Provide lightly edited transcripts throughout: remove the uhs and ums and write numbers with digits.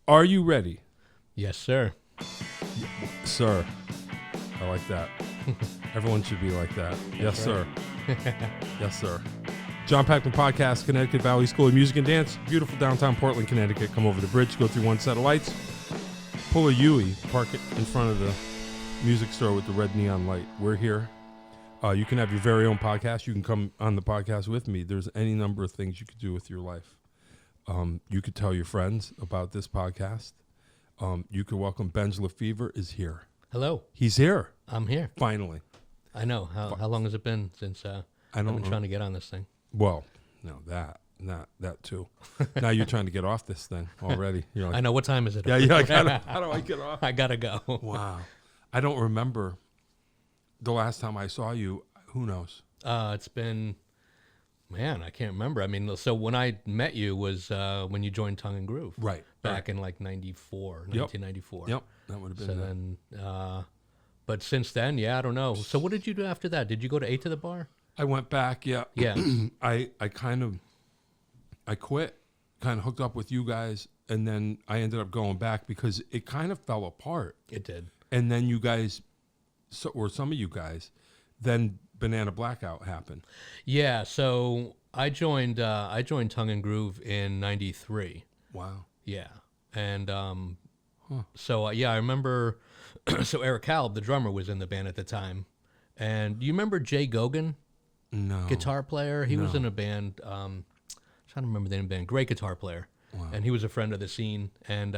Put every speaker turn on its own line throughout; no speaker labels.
Are you ready?
Yes, sir.
Sir. I like that. Everyone should be like that. Yes,
right.
sir. Yes, sir. John Peckman Podcast, Connecticut Valley School of Music and Dance. Beautiful downtown Portland, Connecticut. Come over the bridge, go through one set of lights, pull a Yui, park it in front of the music store with the red neon light. We're here. You can have your very own podcast. You can come on the podcast with me. There's any number of things you could do with your life. You could tell your friends about this podcast. You could welcome Benj LeFevre is here.
Hello.
He's here.
I'm here.
Finally.
I know. How long has it been since I've been trying to get on this thing?
Well, no, that too. Now you're trying to get off this thing already. You're like,
I know. What time is it?
Yeah. How do I get off?
I gotta go.
Wow. I don't remember the last time I saw you. Who knows?
It's been, man, I can't remember. I mean, so when I met you was when you joined Tongue and Groove.
Right.
Back in like 1994.
Yep. That would have been
So then, but since then, yeah, I don't know. So what did you do after that? Did you go to 8 to the bar?
I went back, yeah.
Yeah.
I quit, kind of hooked up with you guys, and then I ended up going back because it kind of fell apart.
It did.
And then you guys, or some of you guys, then Banana Blackout happened.
Yeah, so I joined Tongue and Groove in '93.
Wow.
Yeah, and so I remember. So Eric Kalb, the drummer, was in the band at the time, and do you remember Jay Gogan?
No.
Guitar player. He was in a band. Trying to remember the name of the band. Great guitar player, and he was a friend of the scene. And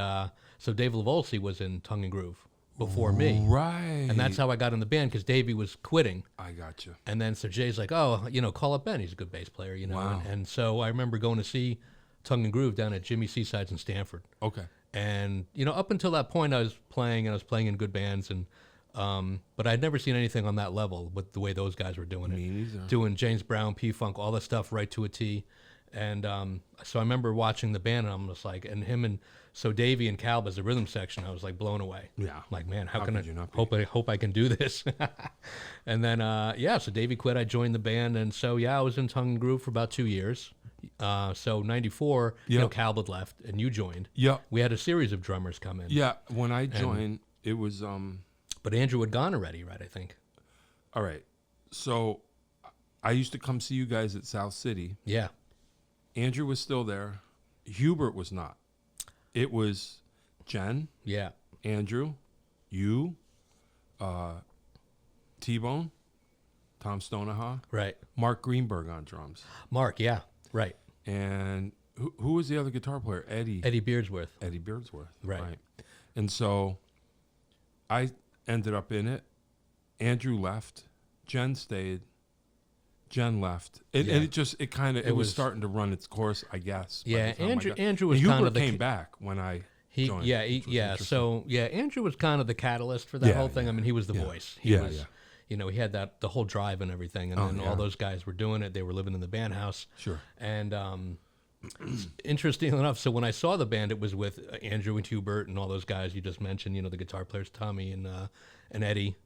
so Dave Lavolsi was in Tongue and Groove before me.
Right.
And that's how I got in the band because Davey was quitting.
I got you.
And then so Jay's like, oh, call up Ben. He's a good bass player,
Wow.
And so I remember going to see Tongue and Groove down at Jimmy Seaside's in Stamford.
Okay.
And, up until that point I was playing in good bands and but I'd never seen anything on that level with the way those guys were doing it.
Me neither.
Doing James Brown, P-Funk, all that stuff right to a T. And so I remember watching the band and I'm just like, and him and so Davey and Calb as the rhythm section, I was like blown away.
Yeah.
Like, man, how
could
can
you not
I hope I can do this. And then so Davey quit, I joined the band, and so I was in Tongue and Groove for about 2 years. So 94, Calb had left and you joined.
Yeah.
We had a series of drummers come in.
Yeah. When I joined, it was
But Andrew had gone already, right, I think.
all right. So I used to come see you guys at South City.
Yeah.
Andrew was still there. Hubert was not. It was Jen,
Yeah.
Andrew, you, T-Bone, Tom Stoneha,
Right.
Mark Greenberg on drums.
Mark, yeah. Right.
And who was the other guitar player? Eddie
Beardsworth.
Eddie Beardsworth.
Right.
And so I ended up in it. Andrew left. Jen stayed. Jen left. And it was starting to run its course, I guess.
Yeah, Andrew was
and
kind of
Hubert came back when I joined.
So Andrew was kind of the catalyst for that whole thing. I mean, he was the voice. He was, he had the whole drive and everything, and then all those guys were doing it. They were living in the band house.
Sure.
And interesting enough, so when I saw the band, it was with Andrew and Hubert and all those guys you just mentioned. The guitar players Tommy and Eddie.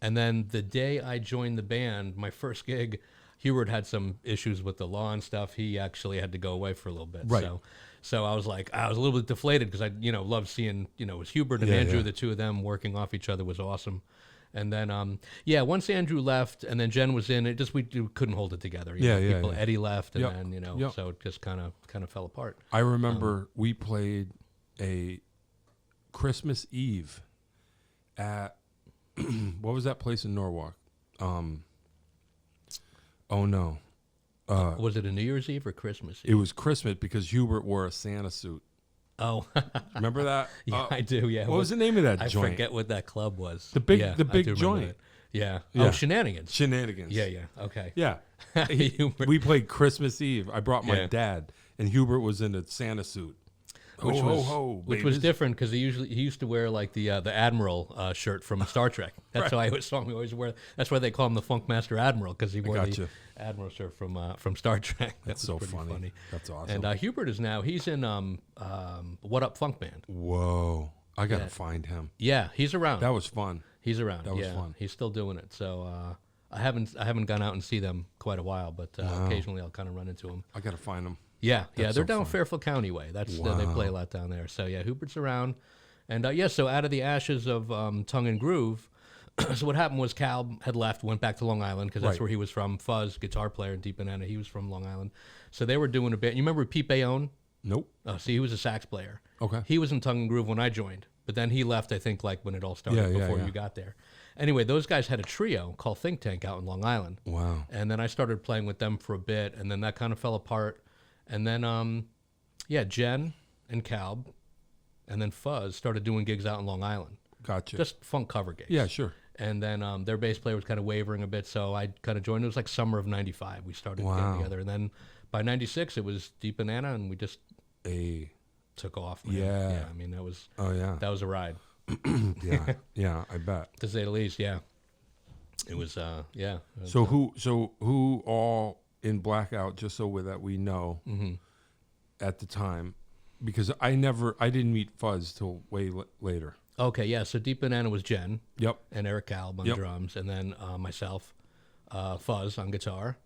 And then the day I joined the band, my first gig, Hubert had some issues with the law and stuff. He actually had to go away for a little bit.
Right.
So I was a little bit deflated because I, loved seeing, it was Hubert and Andrew, the two of them working off each other was awesome. And then, once Andrew left and then Jen was in, we couldn't hold it together. Eddie left and then, so it just kind of fell apart.
I remember we played a Christmas Eve at, what was that place in Norwalk? Oh no.
Was it a New Year's Eve or Christmas Eve?
It was Christmas because Hubert wore a Santa suit.
Oh.
Remember that?
Yeah, I do, yeah.
What was the name of that joint?
I forget what that club was.
The big joint.
Yeah.
Yeah.
Oh, Shenanigans.
Shenanigans.
Yeah, okay.
Yeah. We played Christmas Eve. I brought my dad, and Hubert was in a Santa suit.
Which was different because he used to wear like the Admiral shirt from Star Trek. That's why I saw him always wear. That's why they call him the Funkmaster Admiral because he wore the Admiral shirt from Star Trek.
That's so funny. That's awesome.
And Hubert he's in What Up Funk Band.
Whoa, I gotta find him.
Yeah, he's around.
That was fun.
He's around.
That was fun.
He's still doing it. So I haven't gone out and see them quite a while, but occasionally I'll kind of run into him.
I gotta find him.
Yeah, they're
so
down
fun.
Fairfield County way. That's
Wow.
they play a lot down there. So yeah, Hubert's around, and so out of the ashes of Tongue and Groove, so what happened was Cal had left, went back to Long Island because that's
Right.
where he was from. Fuzz, guitar player in Deep Banana, he was from Long Island. So they were doing a bit. You remember Pete Bayonne?
Nope.
See, he was a sax player.
Okay.
He was in Tongue and Groove when I joined, but then he left, I think, like when it all started before you got there. Anyway, those guys had a trio called Think Tank out in Long Island.
Wow.
And then I started playing with them for a bit, and then that kind of fell apart. And then, Jen and Calb and then Fuzz started doing gigs out in Long Island.
Gotcha.
Just funk cover gigs.
Yeah, sure.
And then their bass player was kind of wavering a bit, so I kind of joined. It was like summer of '95. We started getting together, and then by '96 it was Deep Banana, and we just took off. Man.
Yeah.
I mean that was that was a ride.
Yeah, I bet.
To say the least. Yeah, it was.
So who all in Blackout? Just so that we know at the time, because I didn't meet Fuzz till way later.
Okay, yeah. So Deep Banana was Jen.
Yep.
And Eric Calb on drums, and then myself, Fuzz on guitar,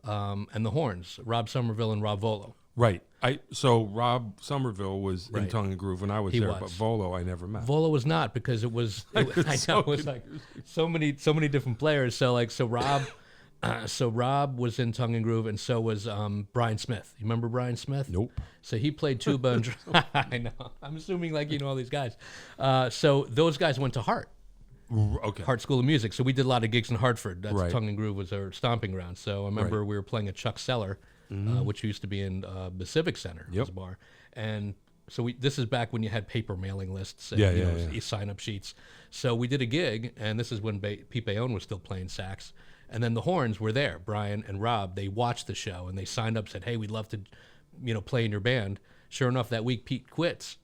and the horns, Rob Somerville and Rob Volo.
Right. So Rob Somerville was in
Right.
Tongue and Groove when I was
He
there,
was.
but Volo I never met.
Volo was not because it was it was like so many different players. So Rob was in Tongue and Groove, and so was Brian Smith. You remember Brian Smith?
Nope.
So he played tuba and I know. I'm assuming like you know all these guys. So those guys went to Hart.
Okay.
Hart School of Music. So we did a lot of gigs in Hartford. That's
Right.
Tongue and Groove was our stomping ground. So I remember we were playing at Chuck Cellar, which used to be in the Civic Center. It was a bar. And so this is back when you had paper mailing lists and sign-up sheets. So we did a gig, and this is when Pete Bayonne was still playing sax. And then the horns were there, Brian and Rob. They watched the show, and they signed up, said, hey, we'd love to play in your band. Sure enough, that week, Pete quits.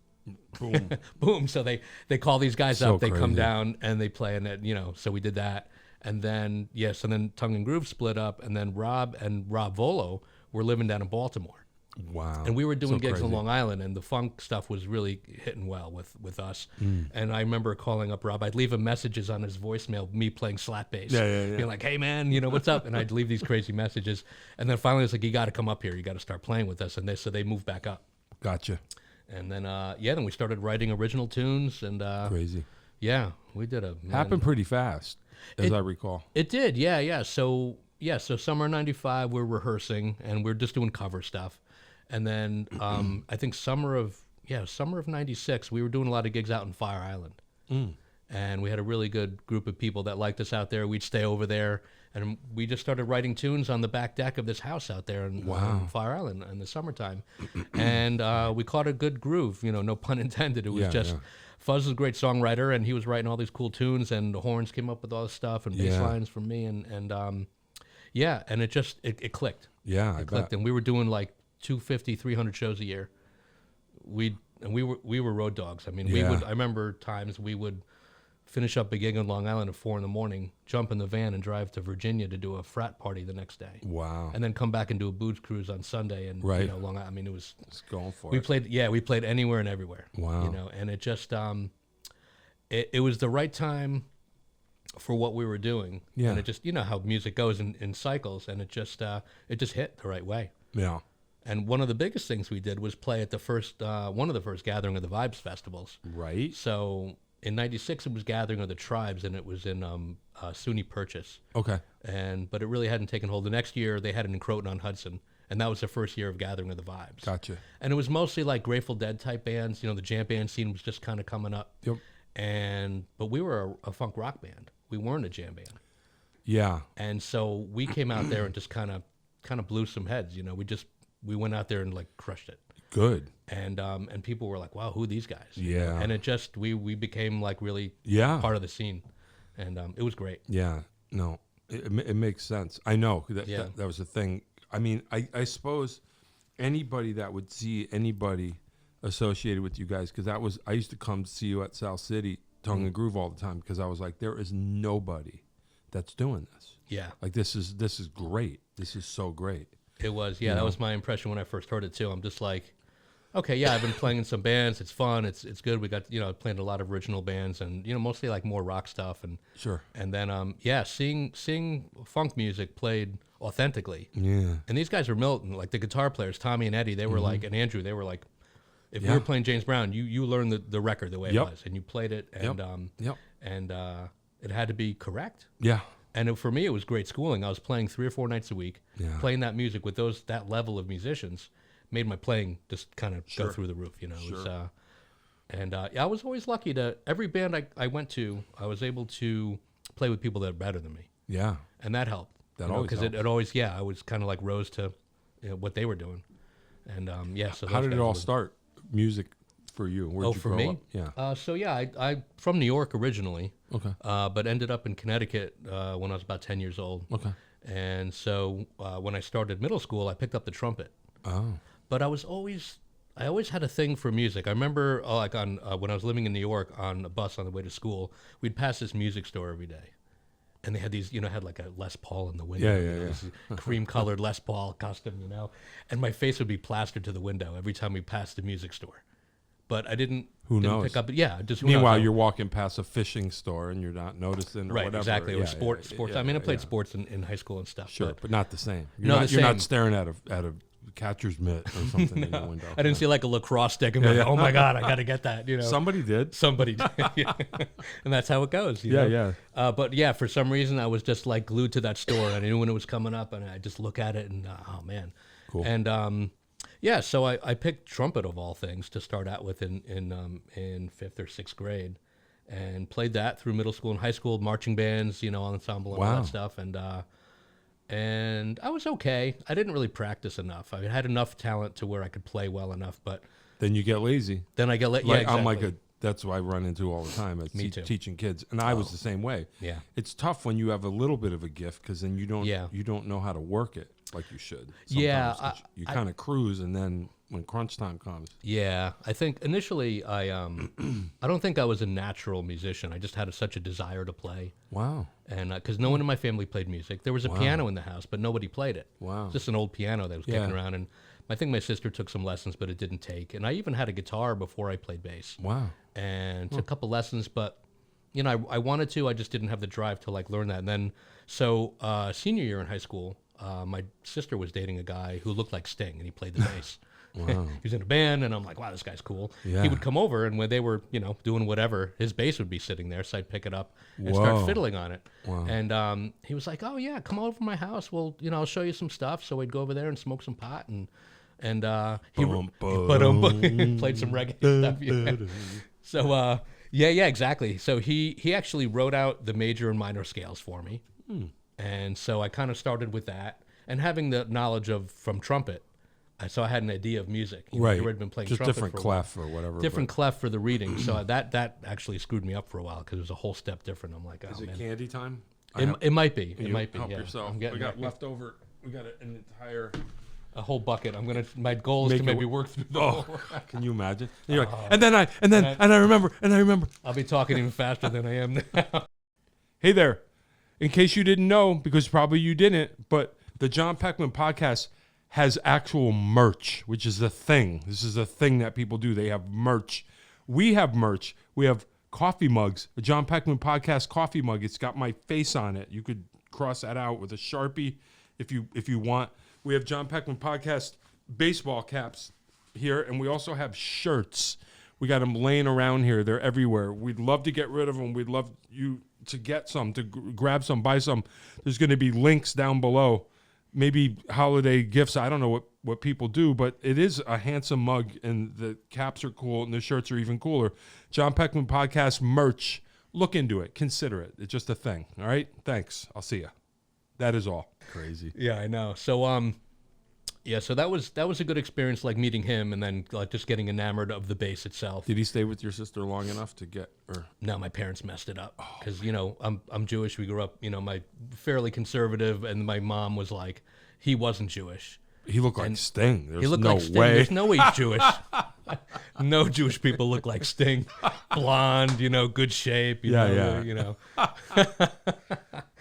Boom.
Boom. So they call these guys
So
up, they come
crazy.
down and they play, and so we did that. And then and then Tongue and Groove split up, and then Rob and Rob Volo were living down in Baltimore.
Wow.
And we were doing
So
gigs
crazy.
on Long Island, and the funk stuff was really hitting well with us. And I remember calling up Rob. I'd leave him messages on his voicemail, me playing slap bass. Being like, hey, man, what's up? And I'd leave these crazy messages. And then finally, it's like, you got to come up here. You got to start playing with us. And they moved back up.
Gotcha.
And then, then we started writing original tunes. And
Crazy.
yeah, we did
Happened pretty fast, as I recall.
It did, yeah. So summer '95, we're rehearsing and we're just doing cover stuff. And then I think summer of '96, we were doing a lot of gigs out in Fire Island. And we had a really good group of people that liked us out there. We'd stay over there, and we just started writing tunes on the back deck of this house out there in Fire Island in the summertime. And we caught a good groove, no pun intended. It was Fuzz was a great songwriter, and he was writing all these cool tunes, and the horns came up with all this stuff, and bass lines from me, and it just it clicked.
Yeah,
It clicked, and we were doing like 250, 300 shows a year. We were road dogs. I mean, I remember times we would finish up a gig on Long Island at 4 a.m, jump in the van and drive to Virginia to do a frat party the next day.
Wow.
And then come back and do a booze cruise on Sunday. And Long Island. I mean, it was
going for
we
it.
played anywhere and everywhere.
Wow.
And it just it was the right time for what we were doing.
Yeah.
And it just how music goes in cycles, and it just hit the right way.
Yeah.
And one of the biggest things we did was play at the first one of the first Gathering of the Vibes festivals.
Right.
So in '96 it was Gathering of the Tribes, and it was in SUNY Purchase.
Okay.
But it really hadn't taken hold. The next year they had it in Croton-on-Hudson, and that was the first year of Gathering of the Vibes.
Gotcha.
And it was mostly like Grateful Dead type bands. The jam band scene was just kind of coming up.
Yep.
But we were a funk rock band. We weren't a jam band.
Yeah.
And so we came out there and just kind of blew some heads. We went out there and like crushed it.
Good.
And people were like, wow, who are these guys?
Yeah.
And it just we became like really part of the scene, and it was great.
Yeah. No, it makes sense. I know that was the thing. I mean, I suppose anybody that would see anybody associated with you guys, because I used to come see you at South City Tongue and Groove all the time, because I was like, there is nobody that's doing this.
Yeah.
Like this is great. This is so great.
It was, that was my impression when I first heard it too. I'm just like, okay, I've been playing in some bands. It's fun. It's good. We got, playing a lot of original bands, and mostly like more rock stuff, and
Sure.
And then seeing funk music played authentically.
Yeah.
And these guys were Milton, like the guitar players, Tommy and Eddie. They were like, and Andrew. They were like, if you were playing James Brown, you learned the record the way it was, and you played it, and it had to be correct.
Yeah.
And for me, it was great schooling. I was playing 3 or 4 nights a week, playing that music with that level of musicians, made my playing just kind of go through the roof. You know, it was, I was always lucky to every band I went to, I was able to play with people that are better than me. Yeah, and that helped. That always because it always I was kind of like rose to what they were doing, and So
how did it all start? Music for you? Where'd you
for
grow
me?
Up? Yeah.
I from New York originally.
Okay.
But ended up in Connecticut when I was about 10 years old. Okay. And so when I started middle school, I picked up the trumpet. Oh. But I always had a thing for music. I remember when I was living in New York on a bus on the way to school, we'd pass this music store every day. And they had these, had like a Les Paul in the window. This cream-colored Les Paul custom, And my face would be plastered to the window every time we passed the music store. But I didn't pick up. Yeah, just
meanwhile you're walking past a fishing store and you're not noticing or whatever.
Exactly. Or sports. I mean, I played sports in high school and stuff.
Sure, but not the same. You're not staring at a catcher's mitt or something in the window.
I didn't see like a lacrosse stick and oh my God, I got to get that.
Somebody did.
And that's how it goes. You know? But for some reason I was just like glued to that store. And I knew when it was coming up, and I just look at it and oh man, cool. And so I picked trumpet of all things to start out with in 5th or 6th grade, and played that through middle school and high school, marching bands, ensemble and all that stuff, and I was okay. I didn't really practice enough. I had enough talent to where I could play well enough, but
then you get lazy.
Then I get lazy. Yeah, exactly.
I'm like that's what I run into all the time. Teaching kids, and I was the same way. Yeah, it's tough when you have a little bit of a gift because then you don't know how to work it like you should. Sometimes you kind of cruise, and then when crunch time comes.
Yeah, I think initially I don't think I was a natural musician. I just had such a desire to play. Wow. And because no one in my family played music. There was a piano in the house, but nobody played it. Wow. Just an old piano that was kicking around. And I think my sister took some lessons, but it didn't take. And I even had a guitar before I played bass. Wow. And took a couple lessons, but I wanted to. I just didn't have the drive to like learn that. And then senior year in high school, my sister was dating a guy who looked like Sting, and he played the bass. Wow. He was in a band, and I'm like, wow, this guy's cool. Yeah. He would come over, and when they were, doing whatever, his bass would be sitting there, so I'd pick it up and start fiddling on it. Wow. And he was like, oh, yeah, come over to my house. Well, I'll show you some stuff. So we'd go over there and smoke some pot, and he played some reggae stuff. So, exactly. So he actually wrote out the major and minor scales for me. And so I kind of started with that, and having the knowledge from trumpet. So I had an idea of music.
Right.
You had been playing
just
trumpet
different clef or whatever.
Different clef for the reading. So that actually screwed me up for a while because it was a whole step different. I'm like, oh,
is it candy time?
It might be. It might be.
Help yourself. We got leftover. We got an entire.
A whole bucket. My goal is to maybe work through the whole.
Can you imagine? And you're like, and I remember.
I'll be talking even faster than I am now.
Hey there. In case you didn't know, because probably you didn't, but the John Peckman podcast has actual merch, which is a thing. This is a thing that people do. They have merch. We have merch. We have coffee mugs, a John Peckman podcast coffee mug. It's got my face on it. You could cross that out with a Sharpie if you want. We have John Peckman podcast baseball caps here, and we also have shirts. We got them laying around here. They're everywhere. We'd love to get rid of them. We'd love you to get some, to grab some, buy some. There's going to be links down below. Maybe holiday gifts. I don't know what people do, but it is a handsome mug, and the caps are cool, and the shirts are even cooler. John Peckman podcast merch. Look into it. Consider it. It's just a thing. All right? Thanks. I'll see you. That is all. Crazy.
Yeah, I know. So, so that was a good experience, like meeting him, and then like just getting enamored of the bass itself.
Did he stay with your sister long enough to get? Or?
No, my parents messed it up because I'm Jewish. We grew up, my fairly conservative, and my mom was like, he wasn't Jewish.
He looked like Sting.
He looked like Sting. There's no way he's Jewish. No Jewish people look like Sting. Blonde, good shape. You know.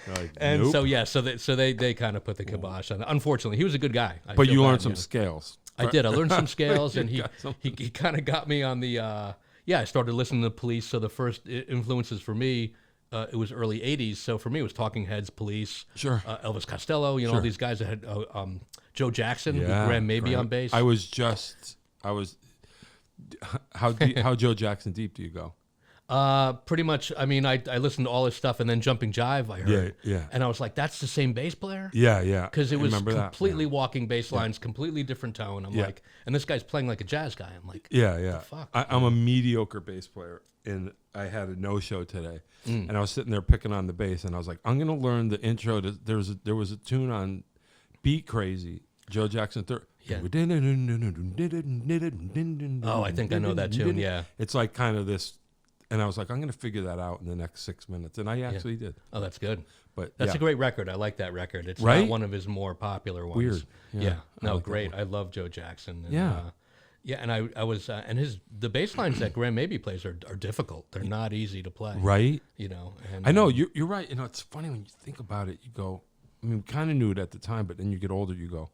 Like,
and nope. so they kind of put the kibosh on it. Unfortunately, he was a good guy.
But you learned some scales.
I did. I learned some scales, and he kind of got me on the. I started listening to Police. So the first influences for me it was early '80s. So for me, it was Talking Heads, Police,
Sure.
Elvis Costello. You know, all these guys that had Joe Jackson, with Graham Maybe on bass.
How Joe Jackson deep do you go?
Pretty much. I mean, I listened to all his stuff, and then Jumping Jive I heard,
Yeah.
and I was like, that's the same bass player.
Yeah.
Because it was
Remember
completely
that?
walking bass lines, completely different tone. I'm like, and this guy's playing like a jazz guy. I'm like,
Yeah.
what the fuck?
I'm a mediocre bass player, and I had a no-show today, and I was sitting there picking on the bass, and I was like, I'm gonna learn the intro to. There was a tune on Beat Crazy, Joe Jackson.
Yeah. Oh, I think I know that tune. Yeah.
It's like kind of this, and I was like, I'm gonna figure that out in the next 6 minutes, and I actually did.
Oh, that's good.
But
That's a great record. I like that record. It's
Right?
not one of his more popular ones.
Weird.
Yeah.
I
No,
like that
great.
one.
I love Joe Jackson. And,
Yeah.
yeah, and I was, and the bass lines that Graham Maybe plays are difficult. They're not easy to play.
Right.
You know. And,
I know you're right. You know, it's funny when you think about it. You go, I mean, we kind of knew it at the time, but then you get older, you go.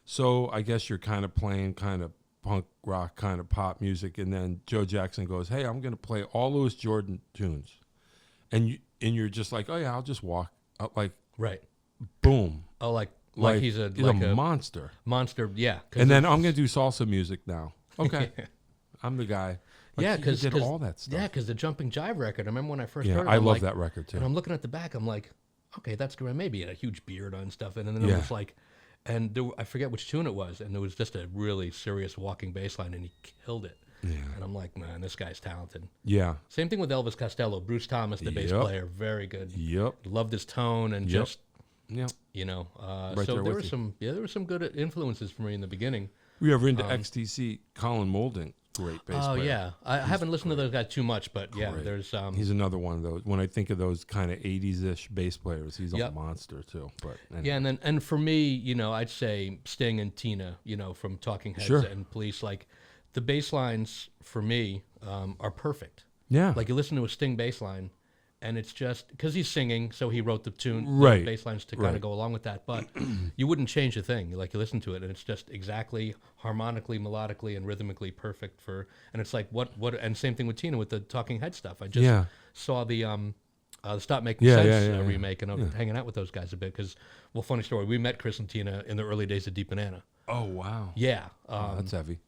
So I guess you're kind of playing kind of punk rock, kind of pop music, and then Joe Jackson goes, "Hey, I'm going to play all Louis Jordan tunes," and you're just like, "Oh yeah, I'll just walk." Like,
right.
boom.
Oh, like he's a
monster.
Monster, yeah.
And then I'm going to do salsa music now. Okay, I'm the guy. Like,
yeah,
he
because
did all that stuff.
Yeah, because the Jumping Jive record. I remember when I first heard it.
I
I'm
love
like,
that record too.
And I'm looking at the back. I'm like, okay, that's Graham Maybe. He had a huge beard on and stuff. And then it was like, and I forget which tune it was. And there was just a really serious walking bass line, and he killed it. Yeah. And I'm like, man, this guy's talented.
Yeah.
Same thing with Elvis Costello. Bruce Thomas, the bass player, very good.
Yep.
Loved his tone and just,
Yep.
you know.
Right
so
there
there
with
were there were some good influences for me in the beginning.
Were you ever into XTC? Colin Moulding, great bass player.
Oh yeah, I haven't listened to those guys too much, but yeah, there's
he's another one of those. When I think of those kind of 80s-ish bass players, he's a monster too. But anyway.
Yeah, and for me, you know, I'd say Sting and Tina, you know, from Talking Heads and Police, like the bass lines for me are perfect.
Yeah,
like you listen to a Sting bass line, and it's just because he's singing, so he wrote the tune,
right?
The bass lines to kind of go along with that. But you wouldn't change a thing. Like you listen to it, and it's just exactly harmonically, melodically, and rhythmically perfect for. And it's like what? And same thing with Tina with the Talking Head stuff. I just saw the Stop Making Sense remake, and I'm hanging out with those guys a bit because, well, funny story. We met Chris and Tina in the early days of Deep Banana.
Oh wow.
Yeah.
That's heavy.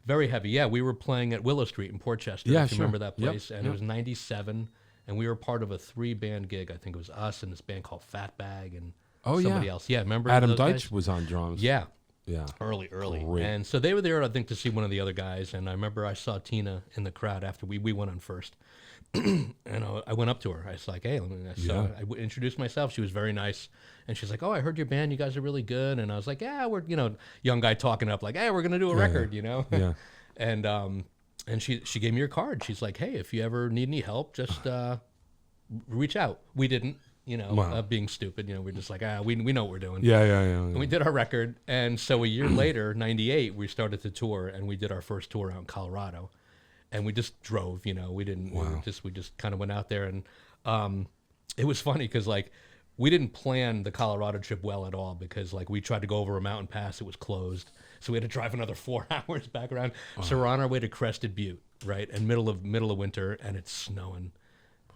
Very heavy. Yeah, we were playing at Willow Street in Port Chester.
Yeah,
if you remember that
Yep.
place, and it was '97. And we were part of a 3-band gig. I think it was us and this band called Fatbag and somebody else. Yeah, remember
Adam
those
Deitch
guys?
was on drums.
Yeah.
Yeah.
Early.
Great.
And so they were there, I think, to see one of the other guys. And I remember I saw Tina in the crowd after we went on first. And I went up to her. I was like, hey, I introduced myself. She was very nice. And she's like, oh, I heard your band. You guys are really good. And I was like, yeah, we're, you know, young guy talking up like, hey, we're going to do a record, you know?
Yeah.
And she gave me her card. She's like, hey, if you ever need any help, just reach out. We didn't, you know, being stupid. You know, we're just like, we know what we're doing.
Yeah.
And we did our record. And so a year later, '98, we started the tour, and we did our first tour out in Colorado. And we just drove, you know, we didn't, we just kind of went out there. And it was funny because, like, we didn't plan the Colorado trip well at all because, like, we tried to go over a mountain pass. It was closed. So we had to drive another 4 hours back around. So we're on our way to Crested Butte, right? And middle of winter, and it's snowing.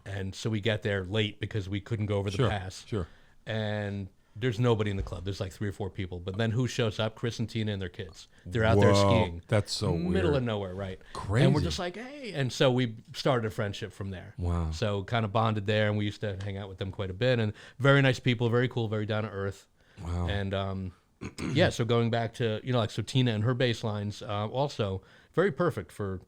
And so we get there late because we couldn't go over the pass.
Sure.
And there's nobody in the club. There's like 3 or 4 people. But then who shows up? Chris and Tina and their kids. They're out there skiing.
That's so weird.
Middle of nowhere, right?
Crazy.
And we're just like, hey. And so we started a friendship from there.
Wow.
So kind of bonded there, and we used to hang out with them quite a bit. And very nice people, very cool, very down to earth.
Wow.
And yeah, so going back to, you know, like, so Tina and her bass lines, also very perfect for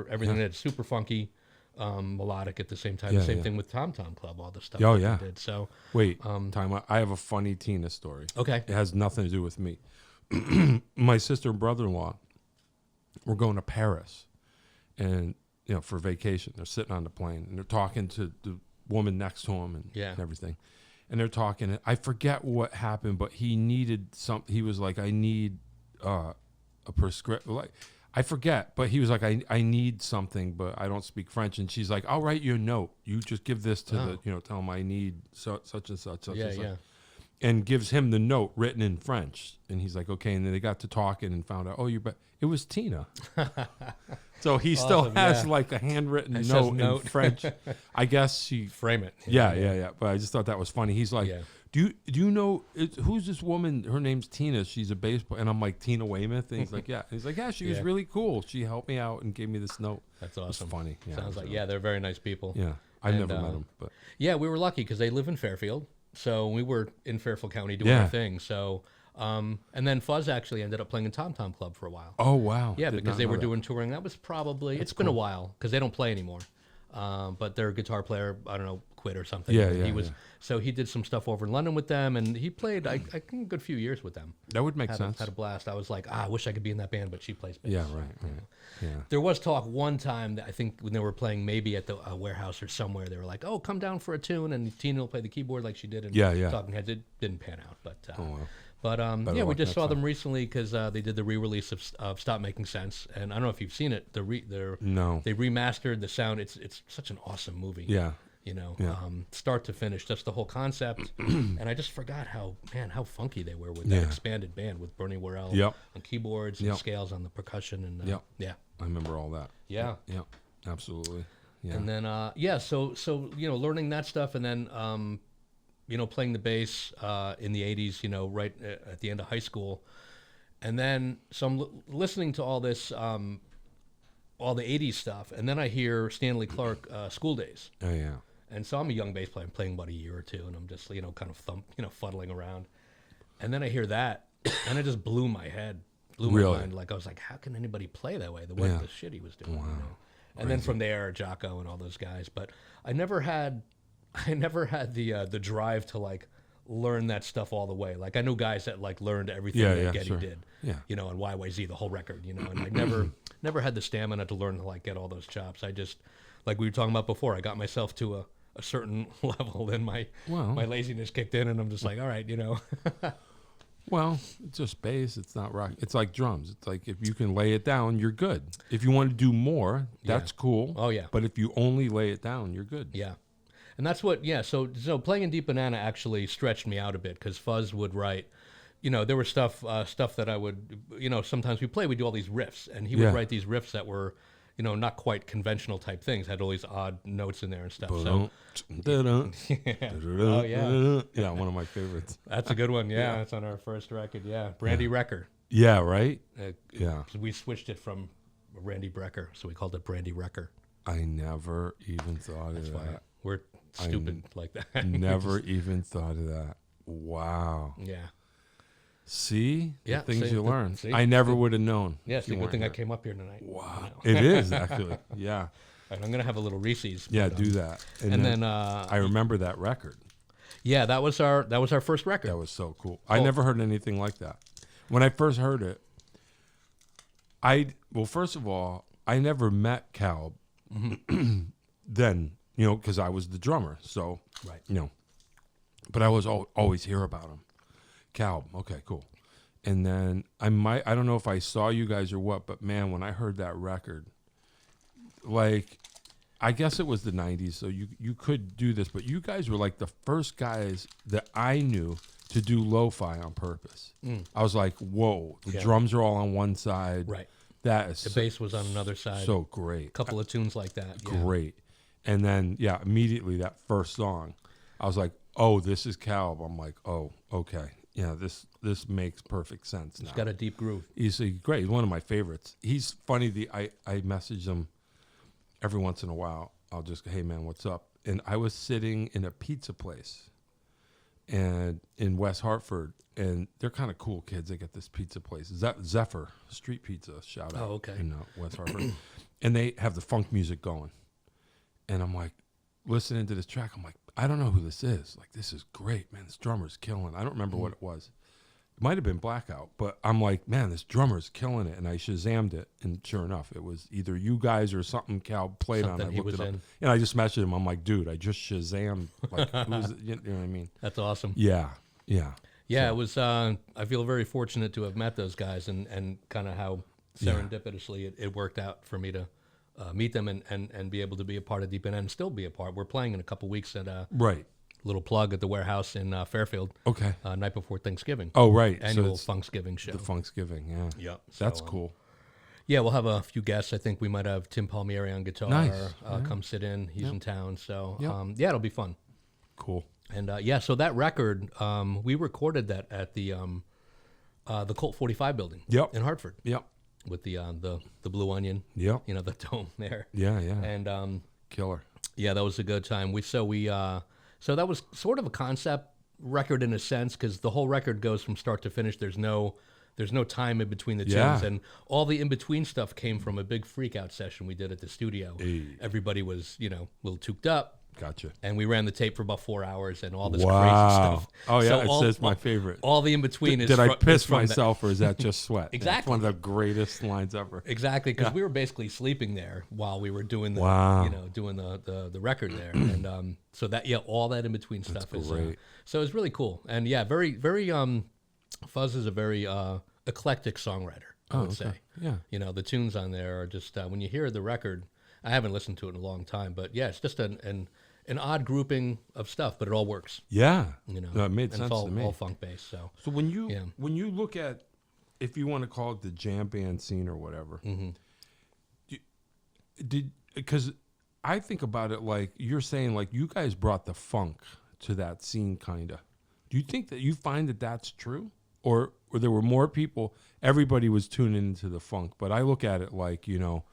everything. It's super funky. Melodic at the same time. Same thing with Tom Tom Club, all the stuff that we did. So
wait, time out. I have a funny Tina story.
Okay.
It has nothing to do with me. My sister and brother-in-law were going to Paris, and you know, for vacation. They're sitting on the plane and they're talking to the woman next to him and everything. And they're talking, and I forget what happened, but he needed something. He was like, I need a prescription. Like, I forget, but he was like, I need something, but I don't speak French. And she's like, I'll write you a note. You just give this to the, you know, tell him I need such and such. And gives him the note written in French. And he's like, okay. And then they got to talking and found out, it was Tina. So he still
Awesome,
has
yeah.
like a handwritten
It says
note in
note.
French. I guess she.
Frame it.
Yeah. But I just thought that was funny. He's like,
Yeah.
do you know who's this woman? Her name's Tina. She's a baseball. And I'm like, Tina Weymouth. And he's like, yeah. And he's like, yeah. She was
Yeah.
really cool. She helped me out and gave me this note.
That's
It was
awesome.
funny. Yeah,
Sounds
so-
like, yeah, they're very nice people.
Yeah, I've
And,
never met him, but
Yeah, we were lucky because they live in Fairfield. So we were in Fairfield County doing
Yeah.
our thing. So, and then Fuzz actually ended up playing in Tom Tom Club for a while.
oh wow,
Yeah,
Did
because
not
they
know
were
that.
doing touring. That was probably, it's been a while because they don't play anymore. But their guitar player, I don't know, quit or something.
Yeah,
And
yeah,
He was
yeah.
So he did some stuff over in London with them, and he played, I think, a good few years with them.
That would make
Had
sense.
a blast. I was like, I wish I could be in that band, but she plays bass.
Yeah, right. Yeah.
There was talk one time that I think when they were playing maybe at the warehouse or somewhere, they were like, "Oh, come down for a tune," and Tina will play the keyboard like she did in
Yeah.
Talking Heads. It didn't pan out, but
well.
yeah, we
luck
just
next
saw them
time.
recently because they did the re-release of Stop Making Sense, and I don't know if you've seen it.
No.
They remastered the sound. It's such an awesome movie.
Yeah.
You know,
Yeah.
start to finish, just the whole concept. And I just forgot how funky they were with that
Yeah.
expanded band with Bernie Worrell
Yep.
on keyboards and
Yep.
scales on the percussion and
Yep.
yeah.
I remember all that.
Yeah.
Yeah. Absolutely. Yeah.
And then so learning that stuff, and then playing the bass in the 80s, right at the end of high school. And then so I'm listening to all this all the 80s stuff, and then I hear Stanley Clarke School Days.
Oh yeah.
And so I'm a young bass player. I'm playing about a year or two, and I'm just, kind of fuddling around. And then I hear that, and it just blew my head, blew my
Really?
mind. Like, I was like, how can anybody play that way? The shit he was doing. And then from there, Jocko and all those guys. But I never had the drive to like learn that stuff all the way. Like I knew guys that like learned everything that Geddy
sure.
did.
Yeah.
On YYZ, the whole record. And I never had the stamina to learn to like get all those chops. I just, like we were talking about before, I got myself to a certain level, then my laziness kicked in, and I'm just like, all right,
Well, it's just bass. It's not rock. It's like drums. It's like if you can lay it down, you're good. If you want to do more, that's cool.
Oh, yeah.
But if you only lay it down, you're good.
Yeah. And that's what, so playing in Deep Banana actually stretched me out a bit because Fuzz would write, there was stuff that I would, sometimes we do all these riffs, and he would
Yeah.
write these riffs that were, not quite conventional type things, had all these odd notes in there and stuff. So, Oh, yeah.
Yeah, one of my favorites.
that's a good one. Yeah, that's on our first record. Yeah. Brandy Wrecker.
Yeah, right? Yeah.
So we switched it from Randy Brecker, so we called it Brandy Wrecker.
I never even thought of that.
We're stupid like that.
Never even thought of that. Wow.
Yeah.
See? The
Yeah,
things
see,
you learn.
see?
I never would have known.
Yeah,
if
it's a
you
good thing I
weren't
came up here tonight.
here. Wow. It is, actually. Yeah.
All right, I'm gonna have a little Reese's.
Yeah,
but,
do that.
And then
I remember that record.
yeah, that was our first record.
That was so cool. I never heard anything like that. When I first heard it, first of all, I never met Cal then, because I was the drummer. So,
Right.
but I was always hear about him. Cal, okay, cool. And then I don't know if I saw you guys or what, but man, when I heard that record, like, I guess it was the 90s, so you could do this, but you guys were like the first guys that I knew to do lo-fi on purpose. I was like, whoa, the drums are all on one side.
Right.
That is
The bass was on another side.
so great.
A couple of tunes like that. Yeah.
Great. And then, immediately that first song, I was like, oh, this is Calb. I'm like, oh, okay. Yeah, this makes perfect sense now.
It's got a deep groove.
He's great. He's one of my favorites. He's funny. I message him every once in a while. I'll just go, hey, man, what's up? And I was sitting in a pizza place and in West Hartford, and they're kind of cool kids. They get this pizza place. Zephyr Street Pizza, shout out.
Oh, okay.
In West Hartford. And they have the funk music going. And I'm like, listening to this track, I'm like, I don't know who this is. Like, this is great, man. This drummer's killing. I don't remember what it was. It might have been Blackout, but I'm like, man, this drummer's killing it. And I Shazammed it, and sure enough, it was either you guys or something Cal played
Something
on. I
he
looked
was
it up,
in.
and I just messaged him. I'm like, dude, I just Shazammed. Like, who's it? You know what I mean?
That's awesome.
Yeah.
Yeah, it was. I feel very fortunate to have met those guys, and kind of how serendipitously it worked out for me to meet them and be able to be a part of Deep Banana and still be a part. We're playing in a couple weeks at
Right.
little plug at the warehouse in Fairfield.
Okay.
Night before Thanksgiving.
Oh, right.
Annual
it's
Thanksgiving show.
the Thanksgiving. Yeah.
Yep.
That's
So,
cool.
Yeah, we'll have a few guests. I think we might have Tim Palmieri on guitar.
Nice.
Come sit in. He's in town. So,
Yep.
yeah, it'll be fun.
Cool.
And, yeah, so that record, we recorded that at the Colt 45 building
Yep.
in Hartford
Yep.
with the Blue Onion,
Yep.
you know, the dome there.
Yeah, yeah.
And,
Killer.
yeah, that was a good time. So that was sort of a concept record in a sense, because the whole record goes from start to finish. There's no time in between the tunes,
Yeah.
and all the in between stuff came from a big freak out session we did at the studio.
Hey.
Everybody was, you know, a little tooked up,
Gotcha.
and we ran the tape for about 4 hours and all this
Wow.
crazy stuff.
Oh, yeah,
So
it says my favorite.
All the in between is.
Did I
is
piss
from that-
myself, or is that just sweat?
Exactly.
That's one of the greatest lines ever.
Exactly, because we were basically sleeping there while we were doing the,
Wow.
you know, doing the record there, and so that all that in between stuff is
great.
so it's really cool, and yeah, very Fuzz is a very eclectic songwriter, I would say.
Yeah.
You know, the tunes on there are just when you hear the record, I haven't listened to it in a long time, but yeah, it's just an odd grouping of stuff, but it all works.
Yeah.
You know,
No, it made
and
sense
it's all,
to me.
all funk based. So
So when you look at, if you want to call it the jam band scene or whatever, because I think about it like you're saying, like you guys brought the funk to that scene, kind of. Do you think that you find that that's true, or there were more people? Everybody was tuning into the funk, but I look at it like, you know,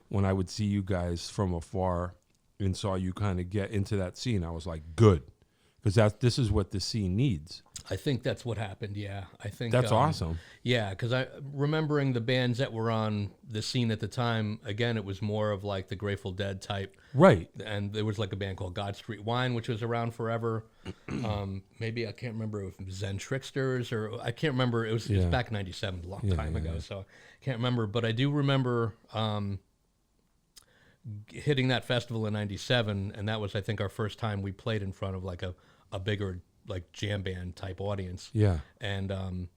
when I would see you guys from afar and saw you kind of get into that scene, I was like, good, because this is what the scene needs.
I think that's what happened. Yeah, I think
That's awesome.
Yeah, because I remembering the bands that were on the scene at the time. Again, it was more of like the Grateful Dead type,
Right.
and there was like a band called God Street Wine, which was around forever. Maybe I can't remember if it was Zen Tricksters, or I can't remember. It was back in '97, a long time ago, so I can't remember. But I do remember hitting that festival in '97, and that was, I think, our first time we played in front of like a bigger like jam band type audience.
Yeah.
And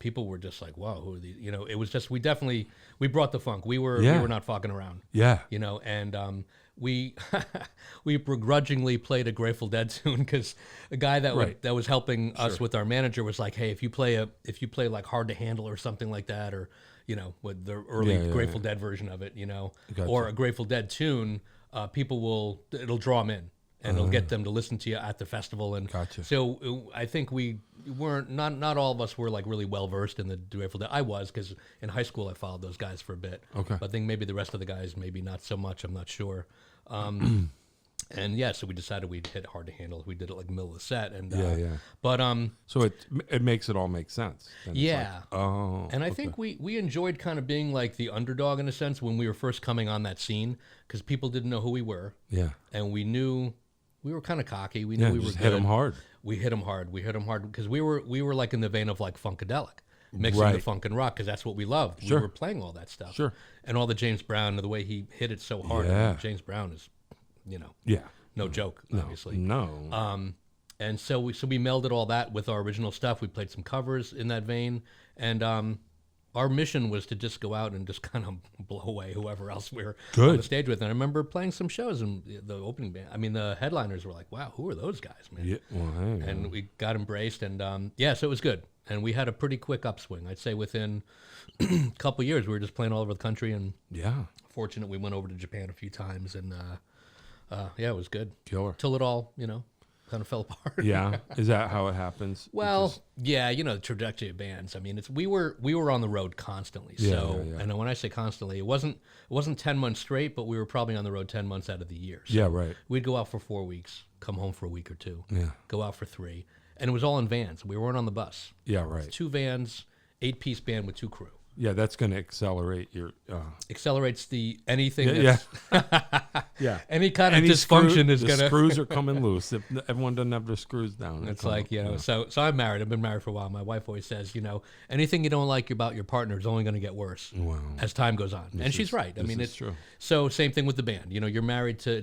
people were just like, wow, who are these? You know, it was just, we brought the funk. We were not fucking around.
Yeah.
You know, and we we begrudgingly played a Grateful Dead tune because a guy that was helping us with our manager was like, hey, if you play like Hard to Handle or something like that, or you know, with the early Grateful Dead version of it, you know, or a Grateful Dead tune, it'll draw them in. And it'll get them to listen to you at the festival. And so I think we weren't, not all of us were like really well versed in the Grateful Dead. I was, because in high school I followed those guys for a bit.
Okay.
But I think maybe the rest of the guys, maybe not so much. I'm not sure. And yeah, so we decided we'd hit Hard to Handle. We did it like middle of the set. And But
so it makes it all make sense. Then
yeah.
It's like,
and I think we enjoyed kind of being like the underdog in a sense when we were first coming on that scene, because people didn't know who we were.
Yeah.
And we knew. We were kind of cocky. We knew we were
just
good.
hit them hard.
We hit them hard. We hit them hard because we were like in the vein of like funkadelic, mixing the funk and rock, because that's what we loved.
Sure.
We were playing all that stuff.
Sure.
And all the James Brown, the way he hit it so hard.
Yeah.
I mean, James Brown is, you know, no joke, obviously.
No.
And so we melded all that with our original stuff. We played some covers in that vein, and our mission was to just go out and just kind of blow away whoever else we were on the stage with. And I remember playing some shows, and the opening band, I mean, the headliners were like, wow, who are those guys, man?
Yeah, well,
and we got embraced, and so it was good. And we had a pretty quick upswing. I'd say within a couple years, we were just playing all over the country, and fortunate we went over to Japan a few times, and it was good.
Killer.
Till it all, you know, kind of fell apart.
Yeah. Is that how it happens?
Well, yeah, you know, the trajectory of bands. I mean, we were on the road constantly. So, and when I say constantly, it wasn't 10 months straight, but we were probably on the road 10 months out of the year. So
yeah, right.
We'd go out for 4 weeks, come home for a week or two,
Yeah.
go out for 3, and it was all in vans. We weren't on the bus.
Yeah, right.
2 vans, 8-piece band with 2 crew.
Yeah, that's going to accelerate your.
Accelerates anything. That's, any kind of
The
dysfunction is going to.
screws are coming loose. If everyone doesn't have their screws down,
It's like, you know, so I'm married. I've been married for a while. My wife always says, you know, anything you don't like about your partner is only going to get worse as time goes on. And she's right. I mean, it's
true.
So same thing with the band. You know, you're married to.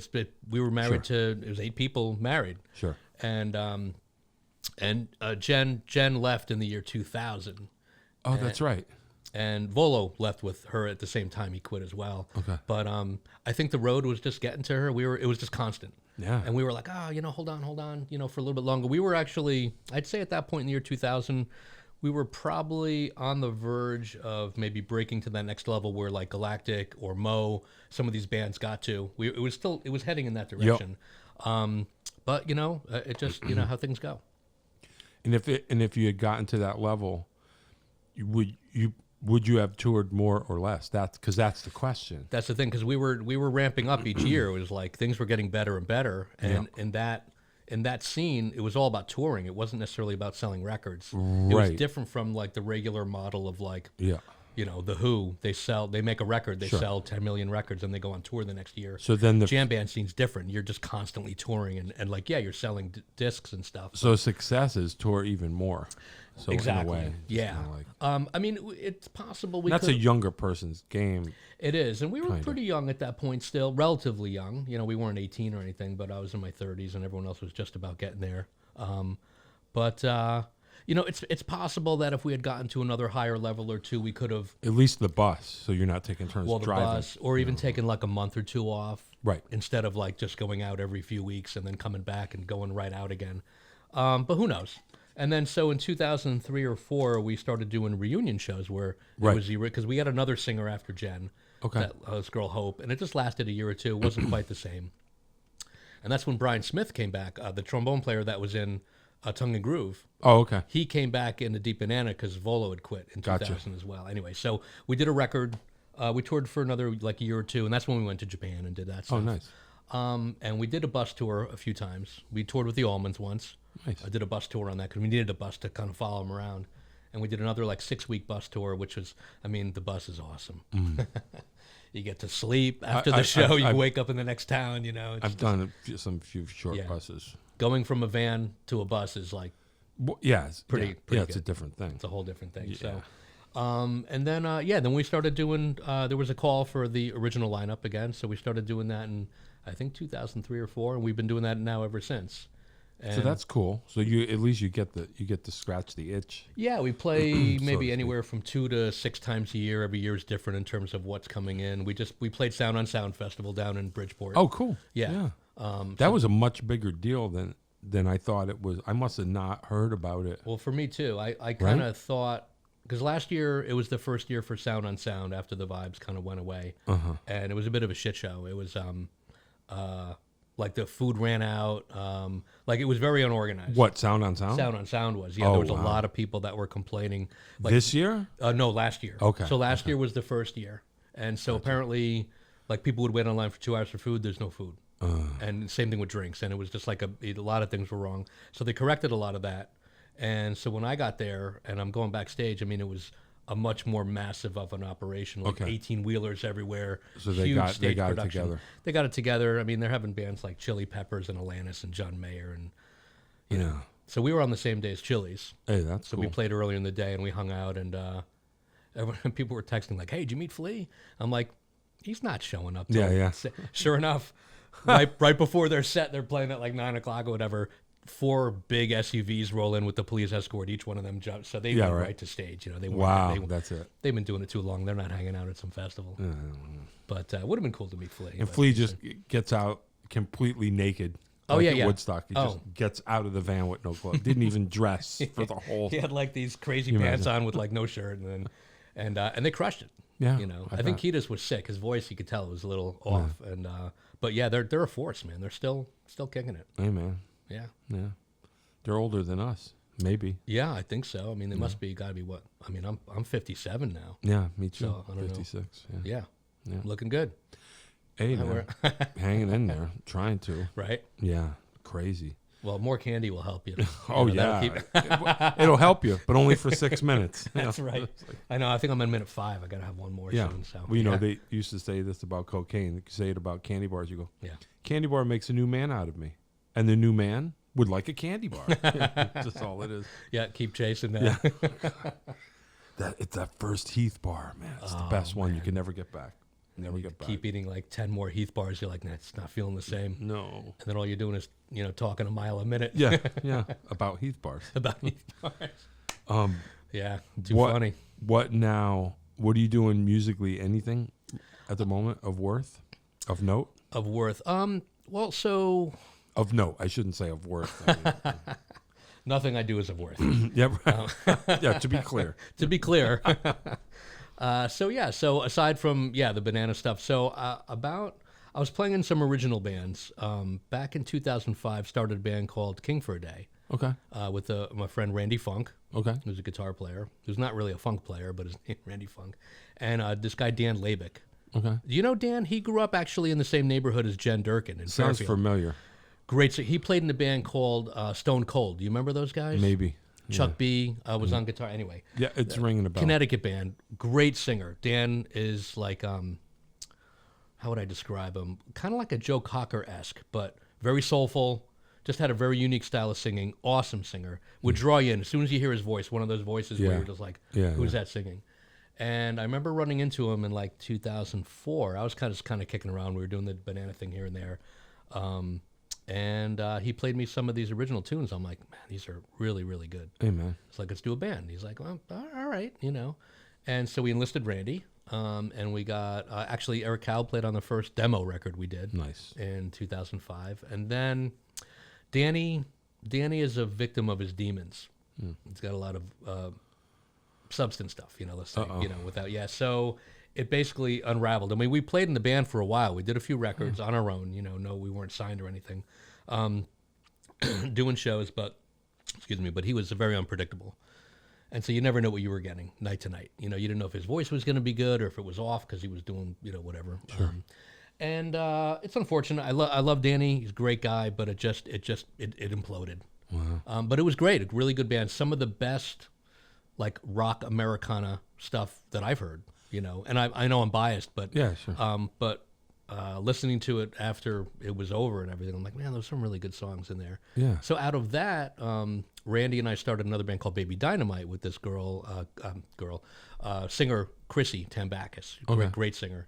We were married to. It was 8 people married.
Sure.
And Jen left in the year 2000.
Oh, that's right.
And Volo left with her at the same time. He quit as well.
Okay.
But I think the road was just getting to her. It was just constant.
Yeah.
And we were like, you know, hold on, you know, for a little bit longer. We were actually, I'd say at that point in the year 2000, we were probably on the verge of maybe breaking to that next level where like Galactic or Mo, some of these bands got to. It was heading in that direction. But it just how things go.
And if you had gotten to that level, would you have toured more or less? That's the question.
That's the thing, because we were ramping up each year. It was like things were getting better and better, and in that scene, it was all about touring. It wasn't necessarily about selling records. It was different from like the regular model of like, the Who. They make a record, they sell 10 million records, and they go on tour the next year.
So then the
jam band scene's different. You're just constantly touring, and like, you're selling discs and stuff.
So successes tour even more. So
exactly.
In a way,
yeah. I mean, it's possible
that's a younger person's game.
It is, and we were pretty young at that point still, relatively young. We weren't 18 or anything, but I was in my 30s, and everyone else was just about getting there. It's possible that if we had gotten to another higher level or two, we could have...
At least the bus, so you're not taking turns driving.
The bus, or even taking like a month or two off.
Right.
Instead of like just going out every few weeks and then coming back and going right out again. But who knows? And then so in 2003 or 4, we started doing reunion shows where it was because we had another singer after Jen.
Okay.
This girl Hope, and it just lasted a year or two. It wasn't quite the same. And that's when Brian Smith came back, the trombone player that was in Tongue and Groove.
Oh, okay.
He came back into Deep Banana because Volo had quit in 2000 as well. Anyway, so we did a record. We toured for another like year or two, and that's when we went to Japan and did that stuff.
Oh, nice.
And we did a bus tour a few times. We toured with the Allmans once.
Nice.
I did a bus tour on that because we needed a bus to kind of follow them around. And we did another like 6-week bus tour, which was, the bus is awesome. You get to sleep after the show. You wake up in the next town,
I've done some few short buses.
Going from a van to a bus is like
it's
pretty
it's
good.
a different thing.
It's a whole different thing.
Yeah.
So, and then then we started doing. There was a call for the original lineup again, so we started doing that in I think 2003 or 4, and we've been doing that now ever since. And
so that's cool. So you at least you get to scratch the itch.
Yeah, we play maybe anywhere from 2 to 6 times a year. Every year is different in terms of what's coming in. We played Sound on Sound Festival down in Bridgeport.
Oh, cool.
Yeah.
That was a much bigger deal than I thought it was. I must have not heard about it.
Well, for me too. I kind of thought, because last year it was the first year for Sound on Sound after the vibes kind of went away, and it was a bit of a shit show. It was like the food ran out. Like it was very unorganized.
What, Sound on Sound?
Sound on Sound was. Yeah, there was a lot of people that were complaining. Like,
this year?
No, last year.
Okay.
So last year was the first year. And so apparently, like people would wait online for 2 hours for food. There's no food. And same thing with drinks. And it was just like a lot of things were wrong. So they corrected a lot of that. And so when I got there and I'm going backstage, it was a much more massive of an operation, like 18-wheelers everywhere.
So
they got
it together.
They got it together. They're having bands like Chili Peppers and Alanis and John Mayer and So we were on the same day as Chili's.
Hey, that's
so
cool.
we played earlier in the day and we hung out and people were texting like, "Hey, did you meet Flea?" I'm like, "He's not showing up." Sure enough, right before their set, they're playing at like 9:00 or whatever. 4 big SUVs roll in with the police escort. Each one of them jumps, so they went right to stage.
That's it.
They've been doing it too long. They're not hanging out at some festival. But it would have been cool to meet Flea.
And Flea just gets out completely naked. At Woodstock, he just gets out of the van with no clothes. Didn't even dress for the whole.
He had like these crazy pants on with like no shirt, and they crushed it.
Yeah,
I think Kiedis was sick. His voice, you could tell, was a little off. And but yeah, they're a force, man. They're still kicking it.
Hey, man.
Yeah.
They're older than us, maybe.
Yeah, I think so. They must be. Got to be what? I'm 57 now.
Yeah, me too.
So, I don't
56.
know. Yeah. Looking good.
Hey, man. Hanging in there, trying to.
Right.
Yeah, crazy.
Well, more candy will help you.
It'll help you, but only for 6 minutes.
That's right. I know. I think I'm on minute 5. I got to have one more soon. So.
Well, they used to say this about cocaine. They say it about candy bars. You go, candy bar makes a new man out of me. And the new man would like a candy bar. That's all it is.
Yeah, keep chasing that.
Yeah. It's that first Heath bar, man. It's the best one. You can never get back. Never get back.
Keep eating like 10 more Heath bars. You're like, nah, it's not feeling the same.
No.
And then all you're doing is, talking a mile a minute.
Yeah. About Heath bars.
About Heath bars. Yeah. Too funny.
What now? What are you doing musically? Anything at the moment of worth? Of note?
Of worth. Well, so...
Of note. I shouldn't say of worth.
Nothing I do is of worth.
Yeah, right. Yeah, to be clear.
To be clear. So aside from the banana stuff, I was playing in some original bands. Back in 2005, started a band called King for a Day.
Okay.
With my friend Randy Funk.
Okay.
Who's a guitar player. Who's not really a funk player, but is Randy Funk. And this guy Dan Labick.
Okay.
Do you know Dan? He grew up actually in the same neighborhood as Jen Durkin in
Sounds
Fairfield.
familiar.
Great. So he played in a band called Stone Cold. Do you remember those guys?
Maybe.
Chuck B was on guitar. Anyway.
Yeah, it's ringing a bell.
Connecticut band. Great singer. Dan is like, how would I describe him? Kind of like a Joe Cocker-esque, but very soulful. Just had a very unique style of singing. Awesome singer. Would draw you in. As soon as you hear his voice, one of those voices where you're just like, who's that singing? And I remember running into him in like 2004. I was kind of kicking around. We were doing the banana thing here and there. And he played me some of these original tunes. I'm like, man, these are really, really good.
Hey, man.
It's like, let's do a band. He's like, well, all right, And so we enlisted Randy. And we got, actually, Eric Cowell played on the first demo record we did.
Nice.
In 2005. And then Danny is a victim of his demons. He's got a lot of substance stuff, let's say, so it basically unraveled. I mean, we played in the band for a while. We did a few records on our own, no, we weren't signed or anything, doing shows, but he was very unpredictable. And so you never know what you were getting night to night. You didn't know if his voice was going to be good or if it was off because he was doing, whatever.
Sure.
And it's unfortunate. I love Danny. He's a great guy, but it imploded.
Wow.
But it was great. A really good band. Some of the best, like rock Americana stuff that I've heard. And I know I'm biased, but
yeah, sure.
Listening to it after it was over and everything, I'm like, man, there's some really good songs in there.
Yeah.
So out of that, Randy and I started another band called Baby Dynamite with this singer Chrissy Tambakis, great singer.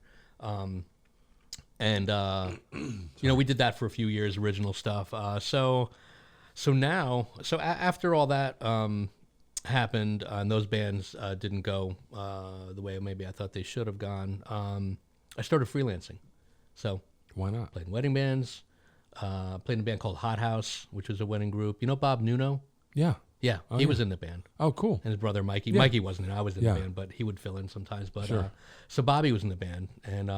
We did that for a few years, original stuff. After all that happened, and those bands didn't go the way maybe I thought they should have gone, I started freelancing. So
why not?
Played in wedding bands, played in a band called Hot House, which was a wedding group. You know Bob Nuno?
Yeah.
Yeah, he was in the band.
Oh, cool.
And his brother Mikey.
Yeah.
Mikey wasn't in. I was in the band, but he would fill in sometimes. But
sure.
So Bobby was in the band, and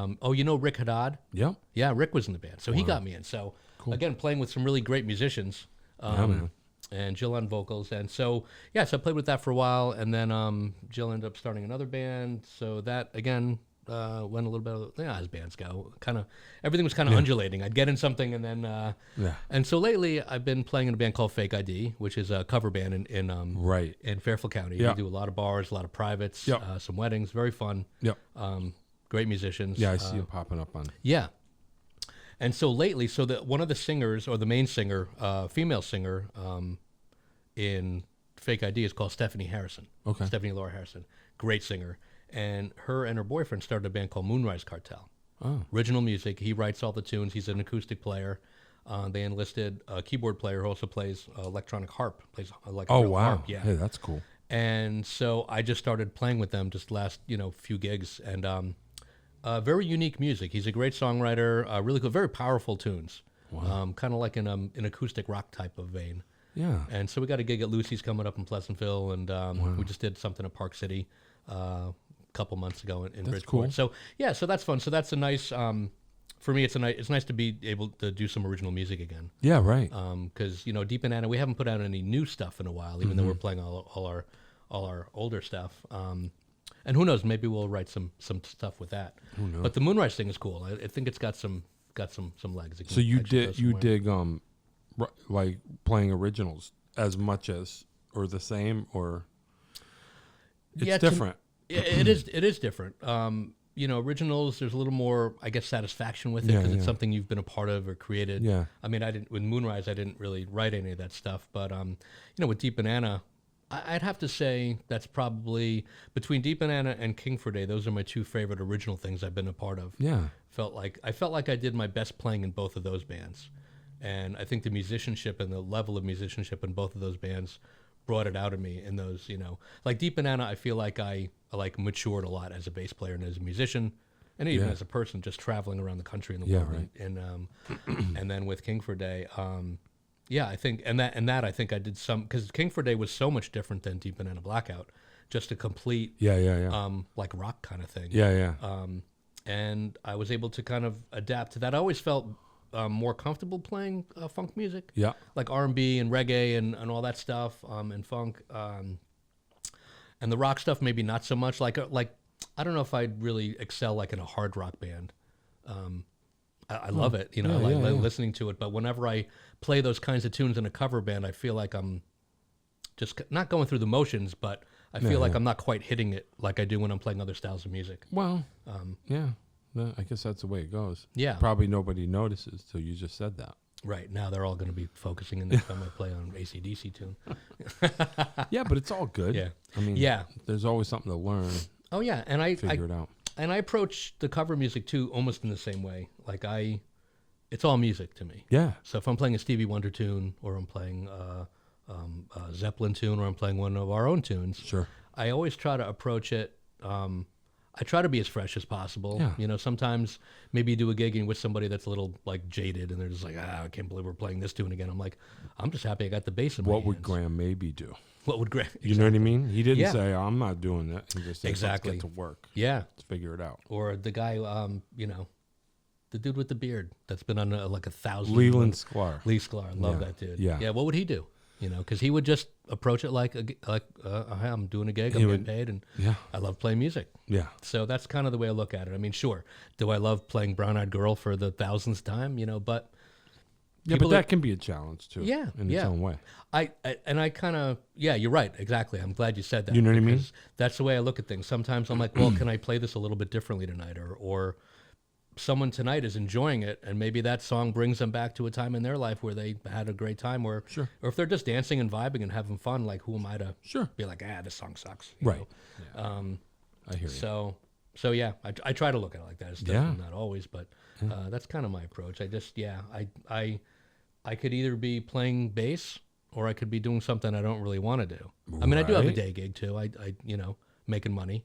Rick Haddad?
Yeah.
Yeah, Rick was in the band, so he got me in. So again, playing with some really great musicians,
man.
and Jill on vocals, and so I played with that for a while, and then Jill ended up starting another band. So that again went a little bit as bands go. Kind of everything was kind of undulating. I'd get in something, and then and so lately I've been playing in a band called Fake ID, which is a cover band in Fairfield County.
Yeah.
We do a lot of bars, a lot of privates,
Yep.
some weddings. Very fun.
Yep.
Great musicians.
Yeah, I see it popping up on.
Yeah. And so lately, one of the singers, or the main singer, female singer, in Fake ID is called Stephanie Harrison.
Okay.
Stephanie Laura Harrison. Great singer. And her boyfriend started a band called Moonrise Cartel.
Oh.
Original music. He writes all the tunes. He's an acoustic player. They enlisted a keyboard player who also plays electronic harp. Plays like a real harp. Yeah.
Hey, that's cool.
And so I just started playing with them just last, few gigs. And very unique music. He's a great songwriter. Really cool. Very powerful tunes.
Wow.
Kind of like in an acoustic rock type of vein.
Yeah.
And so we got a gig at Lucy's coming up in Pleasantville, and we just did something at Park City a couple months ago in Bridgeport.
Cool.
So that's fun. So that's a nice. For me, it's nice to be able to do some original music again.
Yeah, right.
Because Deep Banana, we haven't put out any new stuff in a while, even though we're playing all our older stuff. And who knows? Maybe we'll write some stuff with that.
Who knows?
But the Moonrise thing is cool. I think it's got some legs.
So you dig like playing originals as much as or the same or it's different.
It is different. Originals, there's a little more, I guess, satisfaction with it because it's something you've been a part of or created.
Yeah.
I mean, with Moonrise, I didn't really write any of that stuff, but with Deep Banana, I'd have to say that's probably between Deep Banana and King for a Day. Those are my two favorite original things I've been a part of.
Yeah.
I felt like I did my best playing in both of those bands, and I think the musicianship and the level of musicianship in both of those bands brought it out of me in those. Like Deep Banana, I feel like I matured a lot as a bass player and as a musician, and even as a person, just traveling around the country and the world.
Right.
And then with King for a Day, Yeah, I think, and that I think I did some, because King for a Day was so much different than Deep Banana Blackout, just a complete, like rock kind of thing. And I was able to kind of adapt to that. I always felt more comfortable playing funk music, like R&B and reggae and all that stuff, and funk, and the rock stuff maybe not so much. Like I don't know if I'd really excel like in a hard rock band. I love it, I like listening to it. But whenever I play those kinds of tunes in a cover band, I feel like I'm just not going through the motions, but I feel like I'm not quite hitting it like I do when I'm playing other styles of music.
Well, I guess that's the way it goes.
Yeah.
Probably nobody notices till you just said that.
Right. Now they're all going to be focusing in next time I play on AC/DC tune.
Yeah, but it's all good.
Yeah.
I mean, there's always something to learn.
Oh, yeah. And I
figure it out.
And I approach the cover music, too, almost in the same way. Like it's all music to me.
Yeah.
So if I'm playing a Stevie Wonder tune, or I'm playing a Zeppelin tune, or I'm playing one of our own tunes,
sure,
I always try to approach it. I try to be as fresh as possible.
Yeah.
Sometimes maybe you do a gig and you're with somebody that's a little like jaded, and they're just like, I can't believe we're playing this tune again. I'm like, I'm just happy I got the bass in my hands.
What would Graham maybe do?
What would Graham?
You know what I mean? He didn't say, I'm not doing that. He just said,
exactly.
Let's get to work.
Yeah.
Let's figure it out.
Or the guy, the dude with the beard that's been on like 1,000.
Leland Sklar.
Lee Sklar. Love that dude.
Yeah.
Yeah. What would he do? Because he would just approach it like I'm doing a gig, I'm getting paid, and I love playing music.
Yeah.
So that's kind of the way I look at it. I mean, sure, do I love playing Brown Eyed Girl for the 1,000th time? But
but that can be a challenge too.
Yeah,
in its own way.
I kind of you're right, exactly. I'm glad you said that.
You know what I mean?
That's the way I look at things. Sometimes I'm like, well, can I play this a little bit differently tonight, or someone tonight is enjoying it, and maybe that song brings them back to a time in their life where they had a great time, or if they're just dancing and vibing and having fun, like who am I to be like, this song sucks,
right?
Yeah.
I hear you.
So yeah, I try to look at it like that. It's definitely not always, but that's kind of my approach. I just I could either be playing bass or I could be doing something I don't really want to do. I mean, I do have a day gig too. I making money.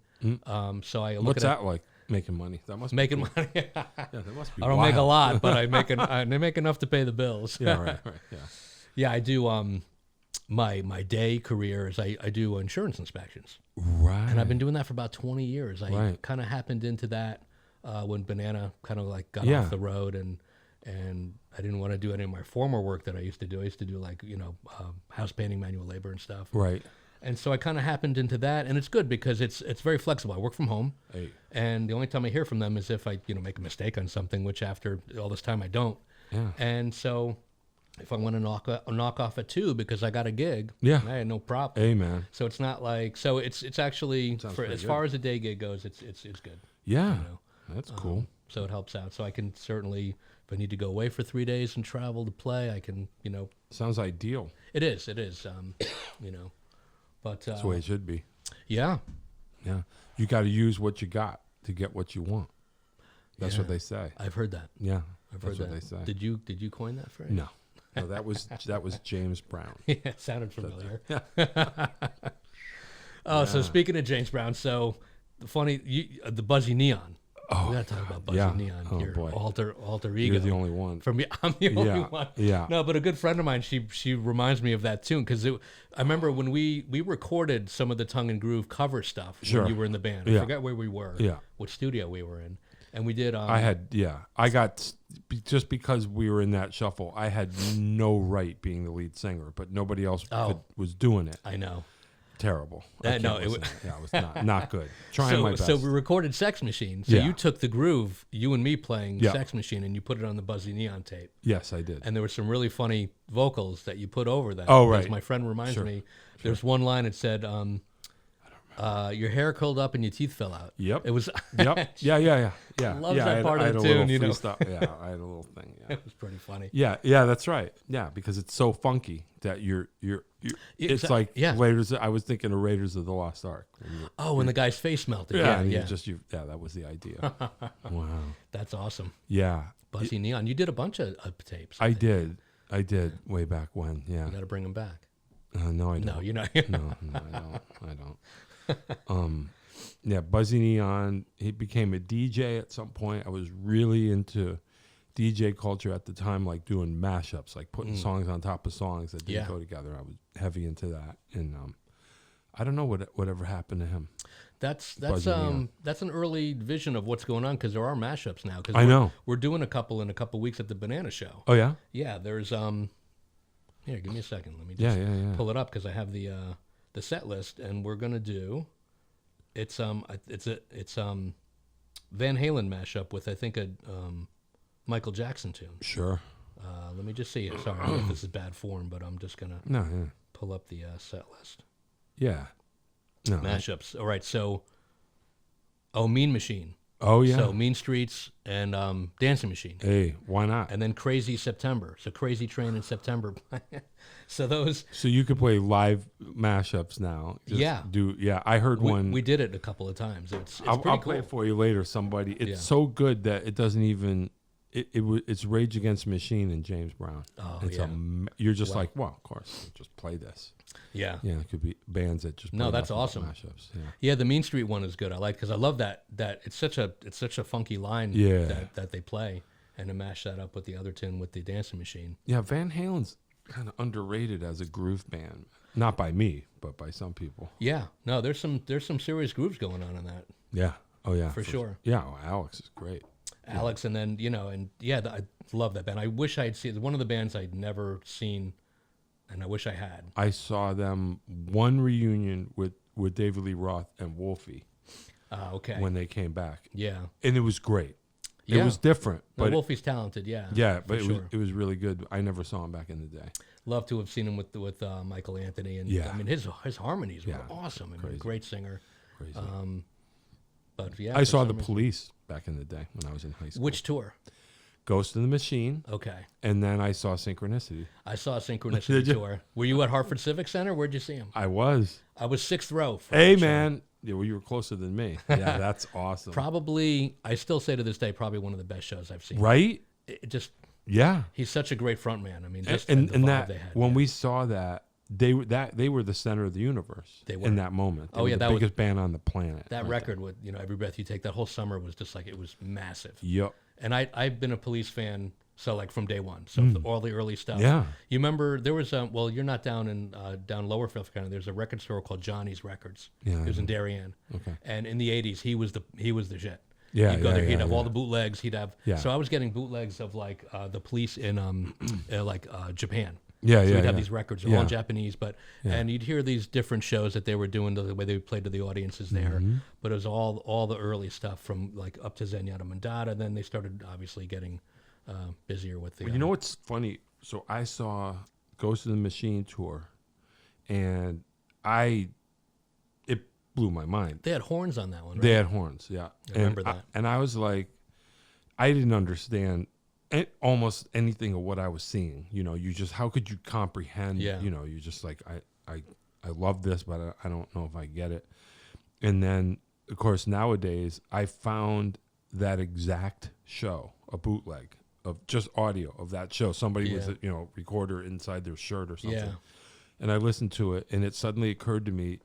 So I look
What's
at
that like? Making money. That must
making
be cool.
money.
That must be.
I don't
wild.
make a lot, but I make enough to pay the bills.
Yeah, right. Yeah.
Yeah, I do. My day career is I do insurance inspections.
Right.
And I've been doing that for about 20 years. I kind of happened into that when Banana kind of like got off the road, and I didn't want to do any of my former work that I used to do. I used to do like house painting, manual labor, and stuff.
Right.
And so I kind of happened into that, and it's good because it's very flexible. I work from home, and the only time I hear from them is if I make a mistake on something, which after all this time I don't.
Yeah.
And so if I want to knock off at 2 because I got a gig, I had no problem.
Amen.
So it's not like it's actually as far as a day gig goes, it's good.
Yeah. That's cool.
So it helps out. So I can certainly, if I need to go away for 3 days and travel to play, I can
Sounds ideal.
It is. But
that's the way it should be.
Yeah.
Yeah. You got to use what you got to get what you want. That's what they say.
I've heard that.
Yeah.
I've
That's
heard
what
that.
they say.
Did you coin that phrase?
No. No, that was James Brown.
Yeah, it sounded familiar. So speaking of James Brown, so the Buzzy Neon.
Oh,
we got to talk about Buzzy Neon here.
Boy.
Alter ego.
You're the only one.
For me, I'm the only one.
Yeah.
No, but a good friend of mine, she reminds me of that tune because I remember when we recorded some of the Tongue and Groove cover stuff when you were in the band. I forget where we were.
Yeah.
What studio we were in, and we did.
I got just because we were in that shuffle. I had no right being the lead singer, but nobody else was doing it.
I know.
Terrible.
It
was not good. Trying my best.
So we recorded Sex Machine. So you took the groove, you and me playing Sex Machine, and you put it on the Buzzy Neon tape.
Yes, I did.
And there were some really funny vocals that you put over that.
Oh, right.
My friend reminds me. There's one line that said, your hair curled up and your teeth fell out.
Yep.
It was.
Yep. Yeah.
Love that part of the tune.
Yeah, I had a little thing. Yeah.
It was pretty funny.
Yeah, that's right. Yeah, because it's so funky that you're it's like Raiders. I was thinking of Raiders of the Lost Ark.
When the guy's face melted.
Yeah. That was the idea. Wow.
That's awesome.
Yeah.
Buzzy Neon. You did a bunch of tapes.
I did way back when. Yeah.
You got to bring them back.
No, I don't.
No, you're not.
No, I don't. Yeah, Buzzy Neon. He became a DJ at some point. I was really into DJ culture at the time, like doing mashups, like putting songs on top of songs that didn't go together. I was heavy into that, and I don't know whatever happened to him.
That's an early vision of what's going on, because there are mashups now. Cause
I know
we're doing a couple in a couple weeks at the Banana Show.
Oh yeah,
yeah. There's here, give me a second. Let me just pull it up, because I have the set list, and we're gonna do. It's Van Halen mashup with, I think, a Michael Jackson tune.
Sure.
Let me just see it. Sorry if this is bad form, but I'm just gonna pull up the set list.
Yeah. No.
Mashups. All right. So, Mean Machine.
Oh yeah.
So Mean Streets and Dancing Machine.
Hey, why not?
And then Crazy September. So Crazy Train in September. So those.
So you could play live mashups now. I heard one.
We did it a couple of times. It's
I'll
pretty
play
cool.
it for you later. Somebody. It's so good that it doesn't even. It's Rage Against the Machine and James Brown.
Oh
it's you're just like, well, of course, just play this.
Yeah.
Yeah, it could be bands that just play
that's awesome.
mashups.
Yeah, the Mean Street one is good. I like, because I love that it's such a funky line that they play, and to mash that up with the other tune with the Dancing Machine.
Yeah, Van Halen's kind of underrated as a groove band. Not by me, but by some people.
Yeah. No, there's some serious grooves going on in that.
Yeah. Oh yeah.
For sure.
Yeah, well, Alex is great.
Alex, and then I love that band. I wish I had seen. It's one of the bands I'd never seen, and I wish I had.
I saw them one reunion with David Lee Roth and Wolfie.
Okay.
When they came back.
Yeah.
And it was great.
Yeah.
It was different. But
Wolfie's talented. Yeah.
Yeah, but it was really good. I never saw him back in the day.
Love to have seen him with Michael Anthony, and I mean his harmonies were awesome. I mean, great singer.
Crazy.
But yeah,
I saw the Police back in the day when I was in high school.
Which tour?
Ghost in the Machine.
Okay.
And then I saw Synchronicity.
I saw a Synchronicity tour. Were you at Hartford Civic Center? Where'd you see him?
I was.
I was 6th row.
Hey, man. Yeah, well, you were closer than me. Yeah, that's awesome.
Probably, I still say to this day, probably one of the best shows I've seen.
Right?
It just.
Yeah.
He's such a great front man. I mean, just
and
the vibe
that
they had.
when we saw that, they were the center of the universe.
They were.
In that moment. They
were
the
that
biggest band on the planet.
That record with Every Breath You Take, that whole summer was just like, it was massive.
Yep.
And I've been a Police fan, so like from day one. So all the early stuff.
Yeah.
You remember there was you're not down in down Lower Filth County. There's a record store called Johnny's Records.
Yeah.
It was in Darien.
Okay.
And in the 80s, he was the shit.
Yeah,
he'd go there. He'd have
yeah.
all the bootlegs. He'd have.
Yeah.
So I was getting bootlegs of like the Police in Japan.
Yeah,
so
yeah.
we'd have these records, all
Yeah.
in Japanese, and you'd hear these different shows that they were doing, the way they played to the audiences there.
Mm-hmm.
But it was all the early stuff from like up to Zenyatta Mandata. Then they started obviously getting busier with the.
You know what's funny? So I saw Ghost in the Machine tour, and it blew my mind.
They had horns on that one, right?
They had horns, yeah.
I remember that.
And I was like, I didn't understand almost anything of what I was seeing. You know, how could you comprehend?
Yeah.
You know, you're just like, I love this, but I don't know if I get it. And then, of course, nowadays, I found that exact show, a bootleg of just audio of that show. Somebody with a recorder inside their shirt or something.
Yeah.
And I listened to it, and it suddenly occurred to me,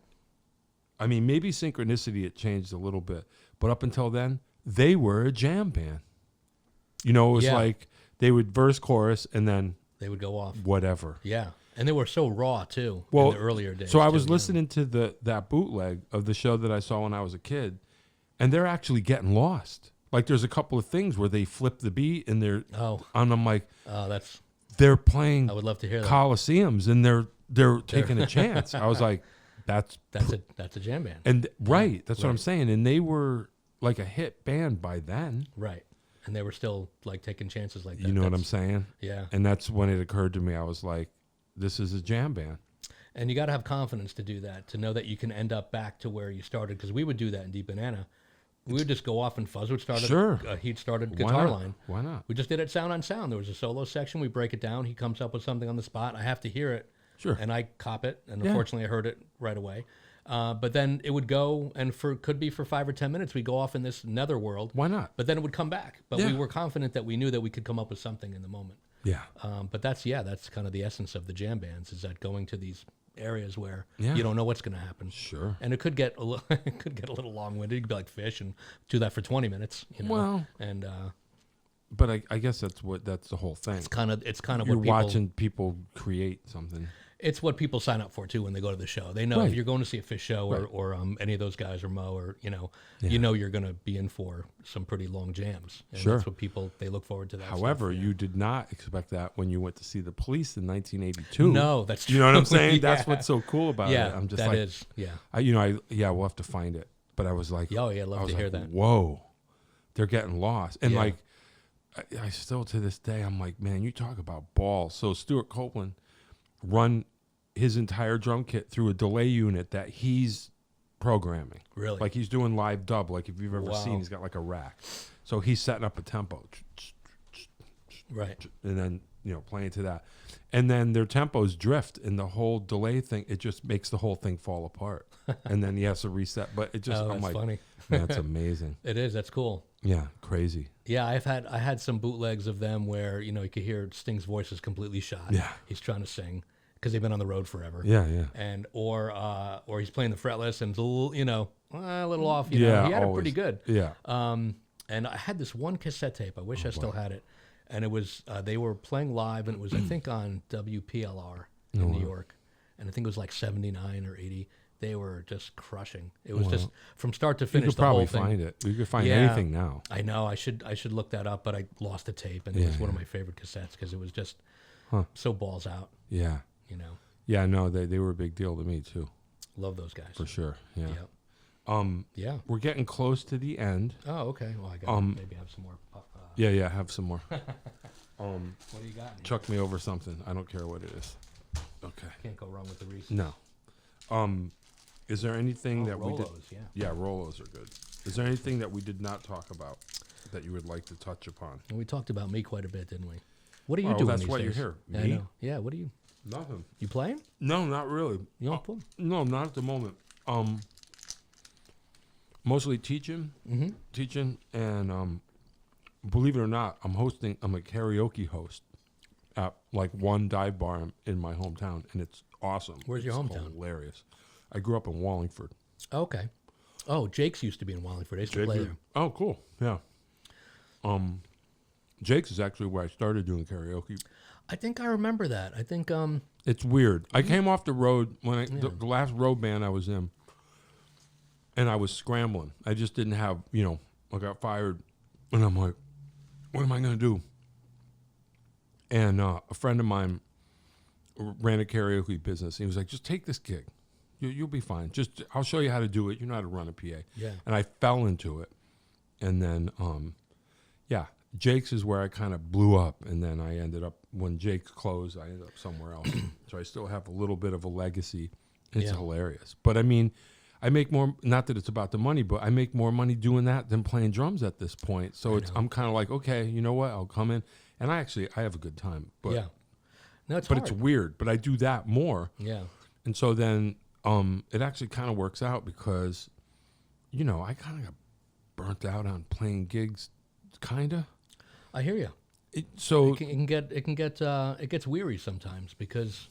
I mean, maybe Synchronicity, it changed a little bit, but up until then, they were a jam band. You know, it was like they would verse, chorus, and then
they would go off.
Whatever.
Yeah. And they were so raw, too,
in
the earlier days.
So I was listening to that bootleg of the show that I saw when I was a kid, and they're actually getting lost. Like, there's a couple of things where they flip the beat, and and I'm like, they're playing
I would love to hear that.
Coliseums, and they're taking a chance. I was like, that's
a jam band.
And that's what I'm saying. And they were like a hit band by then.
Right. And they were still like taking chances like that.
You know what I'm saying?
Yeah.
And that's when it occurred to me. I was like, this is a jam band.
And you got to have confidence to do that, to know that you can end up back to where you started. Because we would do that in Deep Banana. We would just go off and Fuzz would start.
Sure.
He'd started guitar line.
Why not?
We just did it sound on sound. There was a solo section. We break it down. He comes up with something on the spot. I have to hear it.
Sure.
And I cop it. And unfortunately, I heard it right away. But then it would go, and could be for 5 or 10 minutes, we'd go off in this netherworld.
Why not?
But then it would come back. But we were confident that we knew that we could come up with something in the moment.
Yeah.
But that's kind of the essence of the jam bands, is that going to these areas where you don't know what's going to happen.
Sure.
And it could get a little long-winded. You could be like Fish and do that for 20 minutes. You know?
Well,
and
But I guess that's the whole thing.
It's kind of
You're
what people,
watching people create something.
It's what people sign up for too when they go to the show. They know
Right.
if you're going to see a Fish show or any of those guys or Mo or you're going to be in for some pretty long jams. And
Sure.
that's what people they look forward to that.
However,
stuff,
you did not expect that when you went to see the Police in 1982.
No, that's true.
You know what I'm saying?
Yeah.
That's what's so cool about
Yeah,
it. I'm just
that
like,
is, yeah.
We'll have to find it. But I was like,
Oh yeah, I'd love to hear that.
Whoa, they're getting lost. And
Yeah.
like, I still to this day, I'm like, man, you talk about balls. So Stuart Copeland run his entire drum kit through a delay unit that he's programming.
Really?
Like he's doing live dub. Like if you've ever seen, he's got like a rack. So he's setting up a tempo.
Right.
And then, playing to that. And then their tempos drift and the whole delay thing, it just makes the whole thing fall apart. And then he has to reset. But it just, I'm
that's
like,
funny.
man, that's amazing.
It is. That's cool.
Yeah, crazy.
Yeah, I had some bootlegs of them where you could hear Sting's voice is completely shot.
Yeah.
He's trying to sing because they've been on the road forever.
Yeah, yeah.
And or he's playing the fretless and it's a little a little off. He
Yeah,
had
always.
it pretty good.
Yeah.
And I had this one cassette tape. I wish I still had it. And it was they were playing live, and it was I think on WPLR in New York, and I think it was like 79 or 80. They were just crushing. It was just from start to
You
finish.
could
The whole
probably
thing.
find it. You could find
Yeah.
anything now.
I know. I should look that up, but I lost the tape, and it was one of my favorite cassettes because it was just so balls out.
Yeah. Yeah, no, they were a big deal to me too.
Love those guys
For sure. Yeah.
Yep. Yeah.
We're getting close to the end.
Oh, okay. Well, I got maybe have some more.
Yeah, have some more.
What do you got?
Chuck me over something. I don't care what it is. Okay.
Can't go wrong with the Reese's.
No. Is there anything that we did?
Rolos, yeah.
Yeah, Rolos are good. Is there anything that we did not talk about that you would like to touch upon?
And we talked about me quite a bit, didn't we? What are you
Oh,
doing
that's
these
why
days?
you're here.
Yeah, I
Me?
know. Yeah, what are you?
Nothing.
You playing?
No, not really.
You don't play?
No, not at the moment. Mostly teaching, and believe it or not, I'm a karaoke host at like one dive bar in my hometown, and it's awesome.
Where's your
It's
hometown?
Hilarious. I grew up in Wallingford.
Okay. Oh, Jake's used to be in Wallingford. I used to play there.
Oh, cool. Yeah. Jake's is actually where I started doing karaoke.
I think I remember that. I think
It's weird. I came off the road when the last road band I was in, and I was scrambling. I just didn't have, I got fired, and I'm like, what am I going to do? And a friend of mine ran a karaoke business. He was like, just take this gig. You'll be fine. I'll show you how to do it. You know how to run a PA.
Yeah.
And I fell into it. And then, Jake's is where I kind of blew up. And then I ended up, when Jake's closed, I ended up somewhere else. So I still have a little bit of a legacy. It's hilarious. But I mean, I make more, not that it's about the money, but I make more money doing that than playing drums at this point. So I'm kind of like, okay, you know what? I'll come in. And I have a good time. But,
yeah. No, it's
but
hard.
it's weird. But I do that more.
Yeah.
And so then it actually kind of works out because, I kind of got burnt out on playing gigs, kind of.
I hear you. It gets weary sometimes because,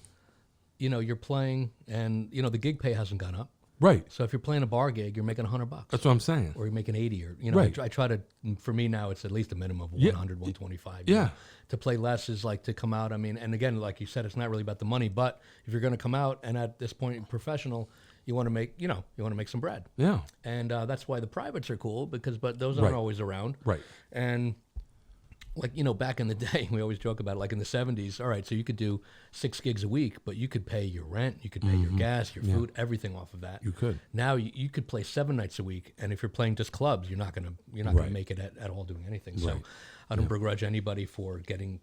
you're playing and, the gig pay hasn't gone up.
Right.
So if you're playing a bar gig, you're making $100.
That's what I'm saying.
Or you're making 80 or,
Right.
I try to, for me now, it's at least a minimum of 100, 125.
Yeah.
To play less is like to come out. I mean, and again, like you said, it's not really about the money, but if you're going to come out and at this point professional, you want to make, some bread.
Yeah.
And that's why the privates are cool but those aren't always around.
Right.
And like, back in the day, we always joke about it, like in the 70s, all right, so you could do 6 gigs a week, but you could pay your rent, you could pay your gas, your food, everything off of that.
You could.
Now you could play 7 nights a week, and if you're playing just clubs, you're not gonna make it at all doing anything. So I don't begrudge anybody for getting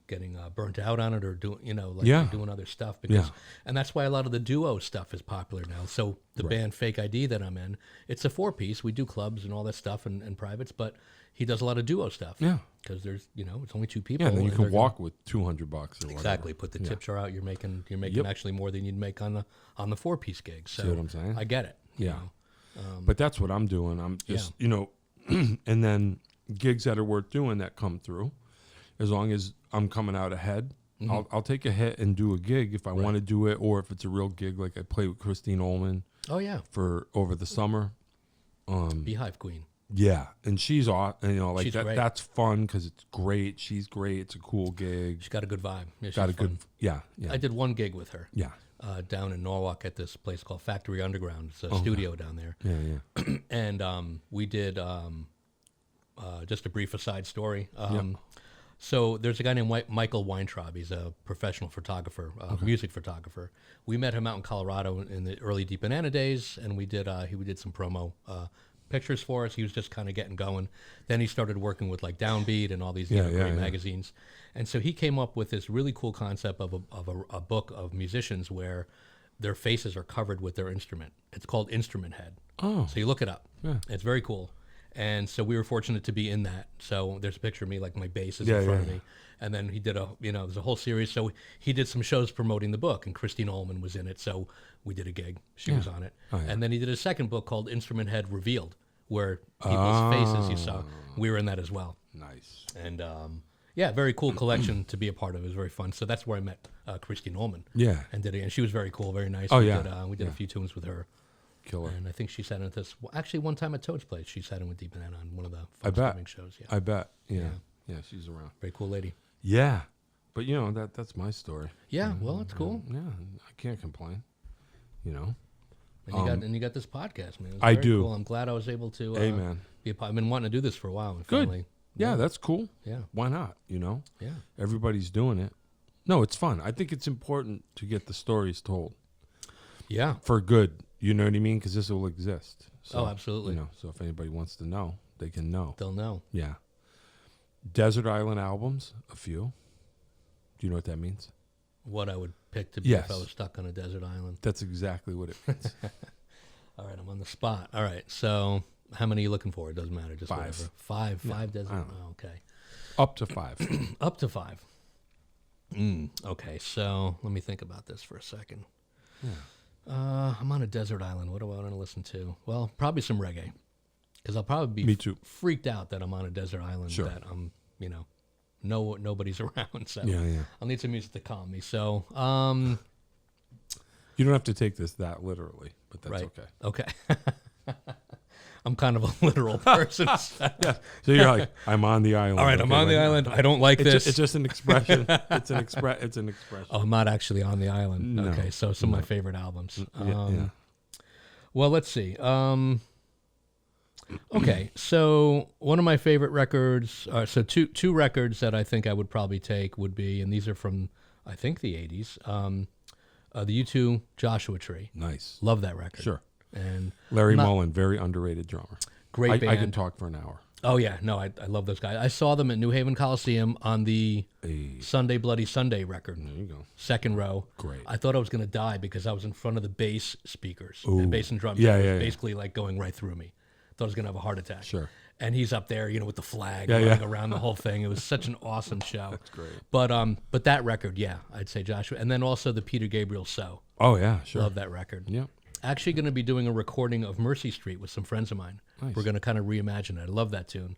burnt out on it or doing doing other stuff because and that's why a lot of the duo stuff is popular now. So the band Fake ID that I'm in, it's a 4-piece. We do clubs and all that stuff and privates, but he does a lot of duo stuff.
Yeah.
Because there's it's only 2 people.
Yeah, and then you can
they're
walk with $200 or whatever.
Exactly. Put the tip jar out. You're making actually more than you'd make on the 4-piece gig. So
See what I'm saying?
I get it.
Yeah. But that's what I'm doing. I'm just and then gigs that are worth doing that come through, as long as I'm coming out ahead. I'll take a hit and do a gig if I want to do it, or if it's a real gig, like I played with Christine Ullman.
Oh yeah.
For over the summer.
Beehive Queen.
Yeah, and she's awesome. You know, like
She's
that.
great.
That's fun because it's great. She's great. It's a cool gig.
She's got a good vibe. Yeah, she's
Got a
fun.
good. Yeah, yeah,
I did one gig with her.
yeah,
Down in Norwalk at this place called Factory Underground. It's a studio down there.
yeah.
And we did just a brief aside story. So there's a guy named Michael Weintraub. He's a professional photographer, music photographer. We met him out in Colorado in the early Deep Banana days, and we did some promo pictures for us. He was just kind of getting going. Then he started working with like Downbeat and all these great magazines. And so he came up with this really cool concept of a book of musicians where their faces are covered with their instrument. It's called Instrument Head.
Oh,
So you look it up.
Yeah.
It's very cool. And so we were fortunate to be in that. So there's a picture of me, like my bass is
Yeah,
in front
yeah,
of me. And then he did there's a whole series. So he did some shows promoting the book, and Christine Ullman was in it. So we did a gig. She was on it.
Oh, yeah.
And then he did a second book called Instrument Head Revealed, where people's faces you saw. We were in that as well.
nice.
And very cool collection to be a part of. It was very fun. So that's where I met Christine Ullman.
Yeah,
And did it. And she was very cool, very nice.
Oh,
we
yeah.
Did, we did a few tunes with her.
killer.
And I think she sat in at this. Well, actually, one time at Toad's Place, she sat in with Deep Banana on one of the
I bet.
streaming shows. Yeah,
I bet. Yeah, yeah. She's around.
very cool lady.
Yeah, but you know that's my story.
Yeah, well, it's cool.
Yeah, I can't complain. You know.
And you got this podcast, man. It's
I
very
do.
Cool. I'm glad I was able to.
Hey, man.
Be a part. I've been wanting to do this for a while. And
Good.
Finally,
Yeah, that's cool.
yeah,
Why not? You know,
yeah.
everybody's doing it. No, it's fun. I think it's important to get the stories told
Yeah.
for good. You know what I mean? Because this will exist. So,
Oh, absolutely.
You know, so if anybody wants to know, they can know.
They'll know.
Yeah. Desert Island albums, a few. Do you know what that means?
What I would pick to be
Yes.
if I was stuck on a desert island.
That's exactly what it means.
All right, I'm on the spot. All right, so how many are you looking for? It doesn't matter. Just
5.
whatever. Five.
Yeah,
Five desert.
I don't know.
Oh, okay.
Up to 5.
Up to 5. Okay, so let me think about this for a second.
Yeah.
I'm on a desert island. What do I want to listen to? Well, probably some reggae, because I'll probably be
Me too.
freaked out that I'm on a desert island.
Sure.
That I'm, nobody's around. So
Yeah, yeah.
I'll need some music to calm me. So,
You don't have to take this that literally, but that's
right.
okay.
Okay. I'm kind of a literal person.
Yeah. So you're like, I'm on the island.
All right, I'm on the island. I don't like this.
It's just an expression. It's an expression.
Oh, I'm not actually on the island.
No.
Okay, so some of my favorite albums.
Yeah.
Well, let's see. Okay, so one of my favorite records, so two records that I think I would probably take would be, and these are from, I think, the 80s, the U2 Joshua Tree.
Nice.
Love that record.
Sure.
And
Larry Mullen, very underrated drummer.
great band.
I can talk for an hour.
Oh, yeah. No, I love those guys. I saw them at New Haven Coliseum on the Sunday Bloody Sunday record.
There you go.
Second row.
Great.
I thought I was going to die because I was in front of the bass speakers.
Ooh.
And bass and drums.
Yeah,
It was
yeah, yeah.
basically like going right through me. Thought I was going to have a heart attack.
Sure.
And he's up there, with the flag
Yeah,
running
yeah.
around the whole thing. It was such an awesome show.
That's great.
But that record, yeah, I'd say Joshua. And then also the Peter Gabriel So.
Oh, yeah, sure.
Love that record.
Yeah.
Actually going to be doing a recording of Mercy Street with some friends of mine.
Nice.
We're going to kind of reimagine it. I love that tune.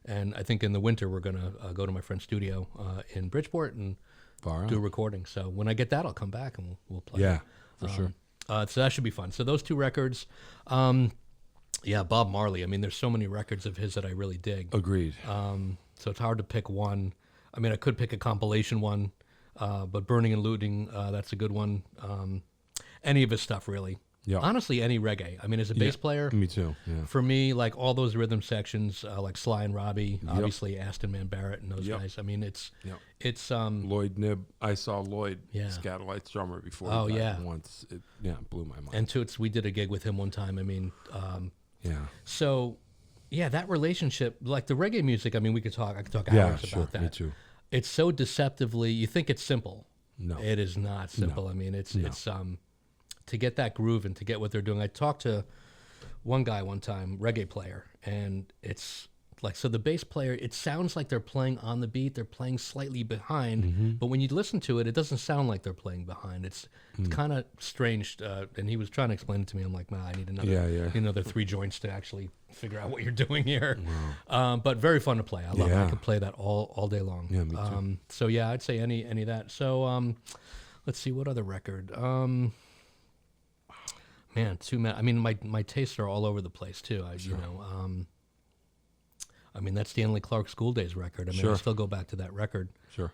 And I think in the winter we're going to go to my friend's studio in Bridgeport and
Far
do a
out.
recording. So when I get that, I'll come back and we'll play.
Yeah, for sure.
So that should be fun. So those two records. Yeah, Bob Marley. I mean, there's so many records of his that I really dig.
Agreed.
So it's hard to pick one. I mean, I could pick a compilation one, but Burning and Looting, that's a good one. Any of his stuff, really.
Yeah.
Honestly, any reggae. I mean, as a bass player,
Me too. Yeah.
for me, like all those rhythm sections, like Sly and Robbie, obviously Aston Man Barrett and those guys. I mean, it's
Lloyd Knibb. I saw Lloyd,
Yeah.
Scatterlight's drummer, before.
Oh,
he died
yeah.
Once. It blew my mind.
and Toots. We did a gig with him one time. I mean,
yeah.
so yeah, that relationship, like the reggae music. I mean, I could talk
Yeah,
hours
sure.
about that.
Me too.
It's so deceptively. You think it's simple.
No.
It is not simple. I mean, it's to get that groove and to get what they're doing. I talked to one guy one time, reggae player, and it's like, so the bass player, it sounds like they're playing on the beat, they're playing slightly behind, but when you listen to it, it doesn't sound like they're playing behind. It's kind of strange, and he was trying to explain it to me. I'm like, nah, I need another 3 joints to actually figure out what you're doing here. Wow. But very fun to play. I love it. I could play that all day long.
Yeah, me too.
So yeah, I'd say any of that. So let's see, what other record? Man, too many. I mean, my tastes are all over the place too. I mean, that's Stanley Clark School Days record. I mean,
Sure.
I still go back to that record.
Sure.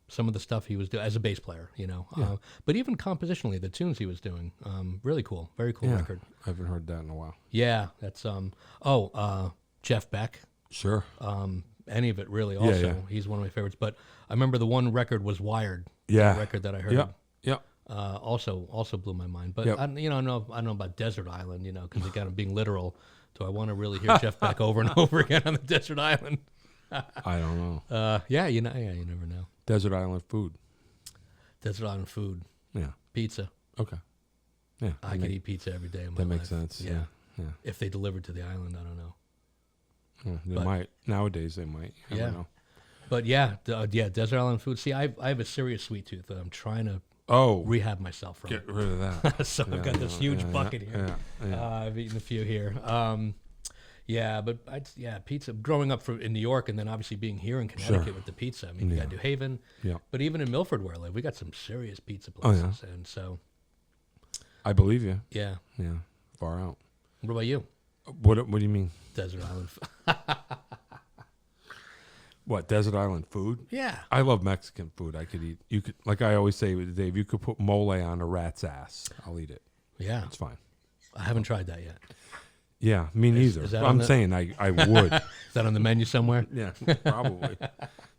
Some of the stuff he was doing as a bass player, but even compositionally, the tunes he was doing, really cool, very cool
Yeah.
record.
I haven't heard that in a while.
Yeah, that's Jeff Beck.
Sure.
Any of it really. Also,
yeah.
he's one of my favorites. But I remember the one record was Wired.
Yeah.
The record that I heard.
Yeah. Yeah.
Also blew my mind. But
Yep.
I don't know about Desert Island, because again, I'm being literal. Do I want to really hear Jeff Beck over and over again on the Desert Island?
I don't know.
Yeah, you never know.
Desert Island food.
Desert Island food,
Yeah.
pizza.
Okay. Yeah.
I could eat pizza every day of my
That
life.
makes sense. Yeah. Yeah.
If they delivered to the island, I don't know.
Yeah, they
But-
might. Nowadays, they might. I
Yeah.
don't know.
But yeah, Desert Island food. See, I have a serious sweet tooth that I'm trying to
Oh,
rehab myself from.
get rid of that.
So
Yeah,
I've got this huge bucket here.
Yeah.
I've eaten a few here. Pizza. Growing up in New York, and then obviously being here in Connecticut
Sure.
with the pizza. I mean, you got New Haven,
Yeah.
but even in Milford where I live, we got some serious pizza
Oh, yeah.
places. And so,
I believe you.
yeah.
Yeah. Far out.
What about you?
What do you mean?
Desert Island.
What, desert island food?
Yeah.
I love Mexican food. I could eat. You could, like I always say with Dave, you could put mole on a rat's ass. I'll eat it.
Yeah.
It's fine.
I haven't tried that yet.
Yeah, me neither.
is that
But
on
I'm
the-
saying I would.
Is that on the menu somewhere?
Yeah, probably.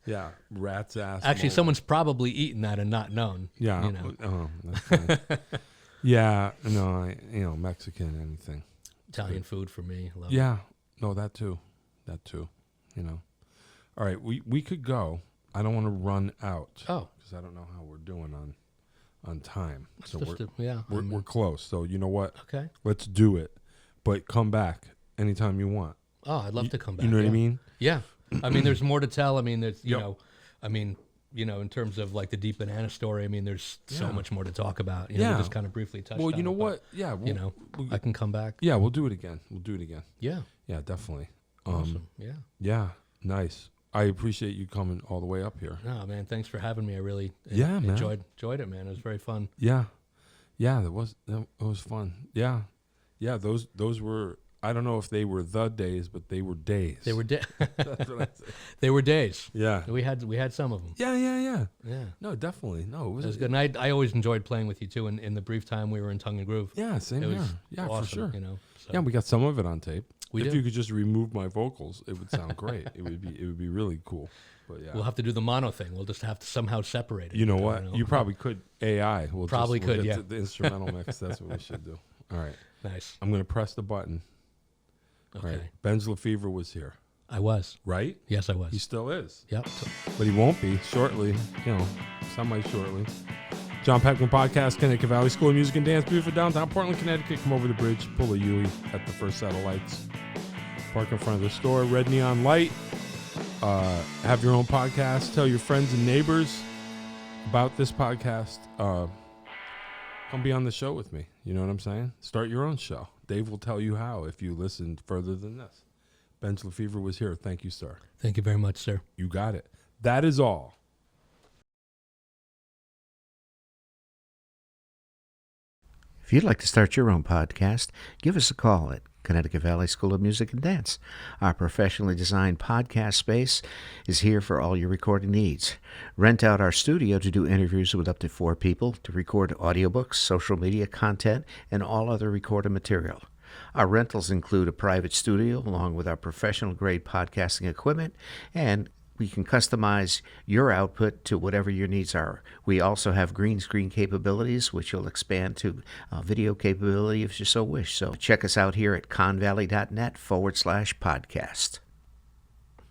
Yeah, rat's ass.
Actually,
mole.
someone's probably eaten that and not known.
Yeah.
You know,
Oh, that's fine. Yeah. No. Mexican anything.
Italian food for me. Love it.
Yeah. No, that too. That too. All right. We could go. I don't want to run out.
Oh.
Because I don't know how we're doing on time. So
Yeah.
we're close. So you know what?
Okay.
Let's do it. But come back anytime you want.
Oh, I'd love to come back.
You know what
yeah.
I mean?
Yeah. I mean, there's more to tell. I mean, there's,
Yep.
in terms of like the Deep Banana story, I mean, there's so
Yeah.
much more to talk about. We
Yeah.
just kind of briefly touched on
Well, you know
it, but,
what? Yeah.
I can come back.
Yeah, we'll do it again.
Yeah.
Yeah, definitely.
Awesome. Yeah.
Yeah, nice. I appreciate you coming all the way up here.
No, man, thanks for having me. I really
Yeah, man.
enjoyed it, man. It was very fun.
Yeah, that was fun. Yeah, those were. I don't know if they were the days, but they were days.
They were
That's what I say.
they were days.
Yeah.
We had some of them.
Yeah.
Yeah.
No, definitely. No,
It was good. And I always enjoyed playing with you too in the brief time we were in Tongue and Groove.
Yeah, same
It
here.
was
Yeah,
awesome,
for sure.
So.
Yeah, we got some of it on tape.
We
if
do.
you could just remove my vocals, it would sound great. It would be really cool. But yeah.
We'll have to do the mono thing. We'll just have to somehow separate it.
You know
I don't
what?
know.
You probably could AI. We'll
Probably
we'll
could,
get
yeah.
to the instrumental mix. That's what we should do. All right.
Nice.
I'm going to press the button.
Okay.
All right. Benj LeFevre was here,
I was.
right?
Yes, I was.
He still is.
Yep.
But he won't be shortly, semi-shortly. John Peckman Podcast, Connecticut Valley School of Music and Dance, beautiful downtown Portland, Connecticut. Come over the bridge, pull a Yui at the first set of lights. Park in front of the store, red neon light. Have your own podcast. Tell your friends and neighbors about this podcast. Come be on the show with me. You know what I'm saying? Start your own show. Dave will tell you how if you listen further than this. Benj LeFevre was here. Thank you, sir.
Thank you very much, sir.
You got it. That is all.
If you'd like to start your own podcast, give us a call at Connecticut Valley School of Music and Dance. Our professionally designed podcast space is here for all your recording needs. Rent out our studio to do interviews with up to 4 people, to record audiobooks, social media content, and all other recorded material. Our rentals include a private studio along with our professional-grade podcasting equipment, and we can customize your output to whatever your needs are. We also have green screen capabilities, which will expand to video capability if you so wish. So check us out here at convalley.net/podcast.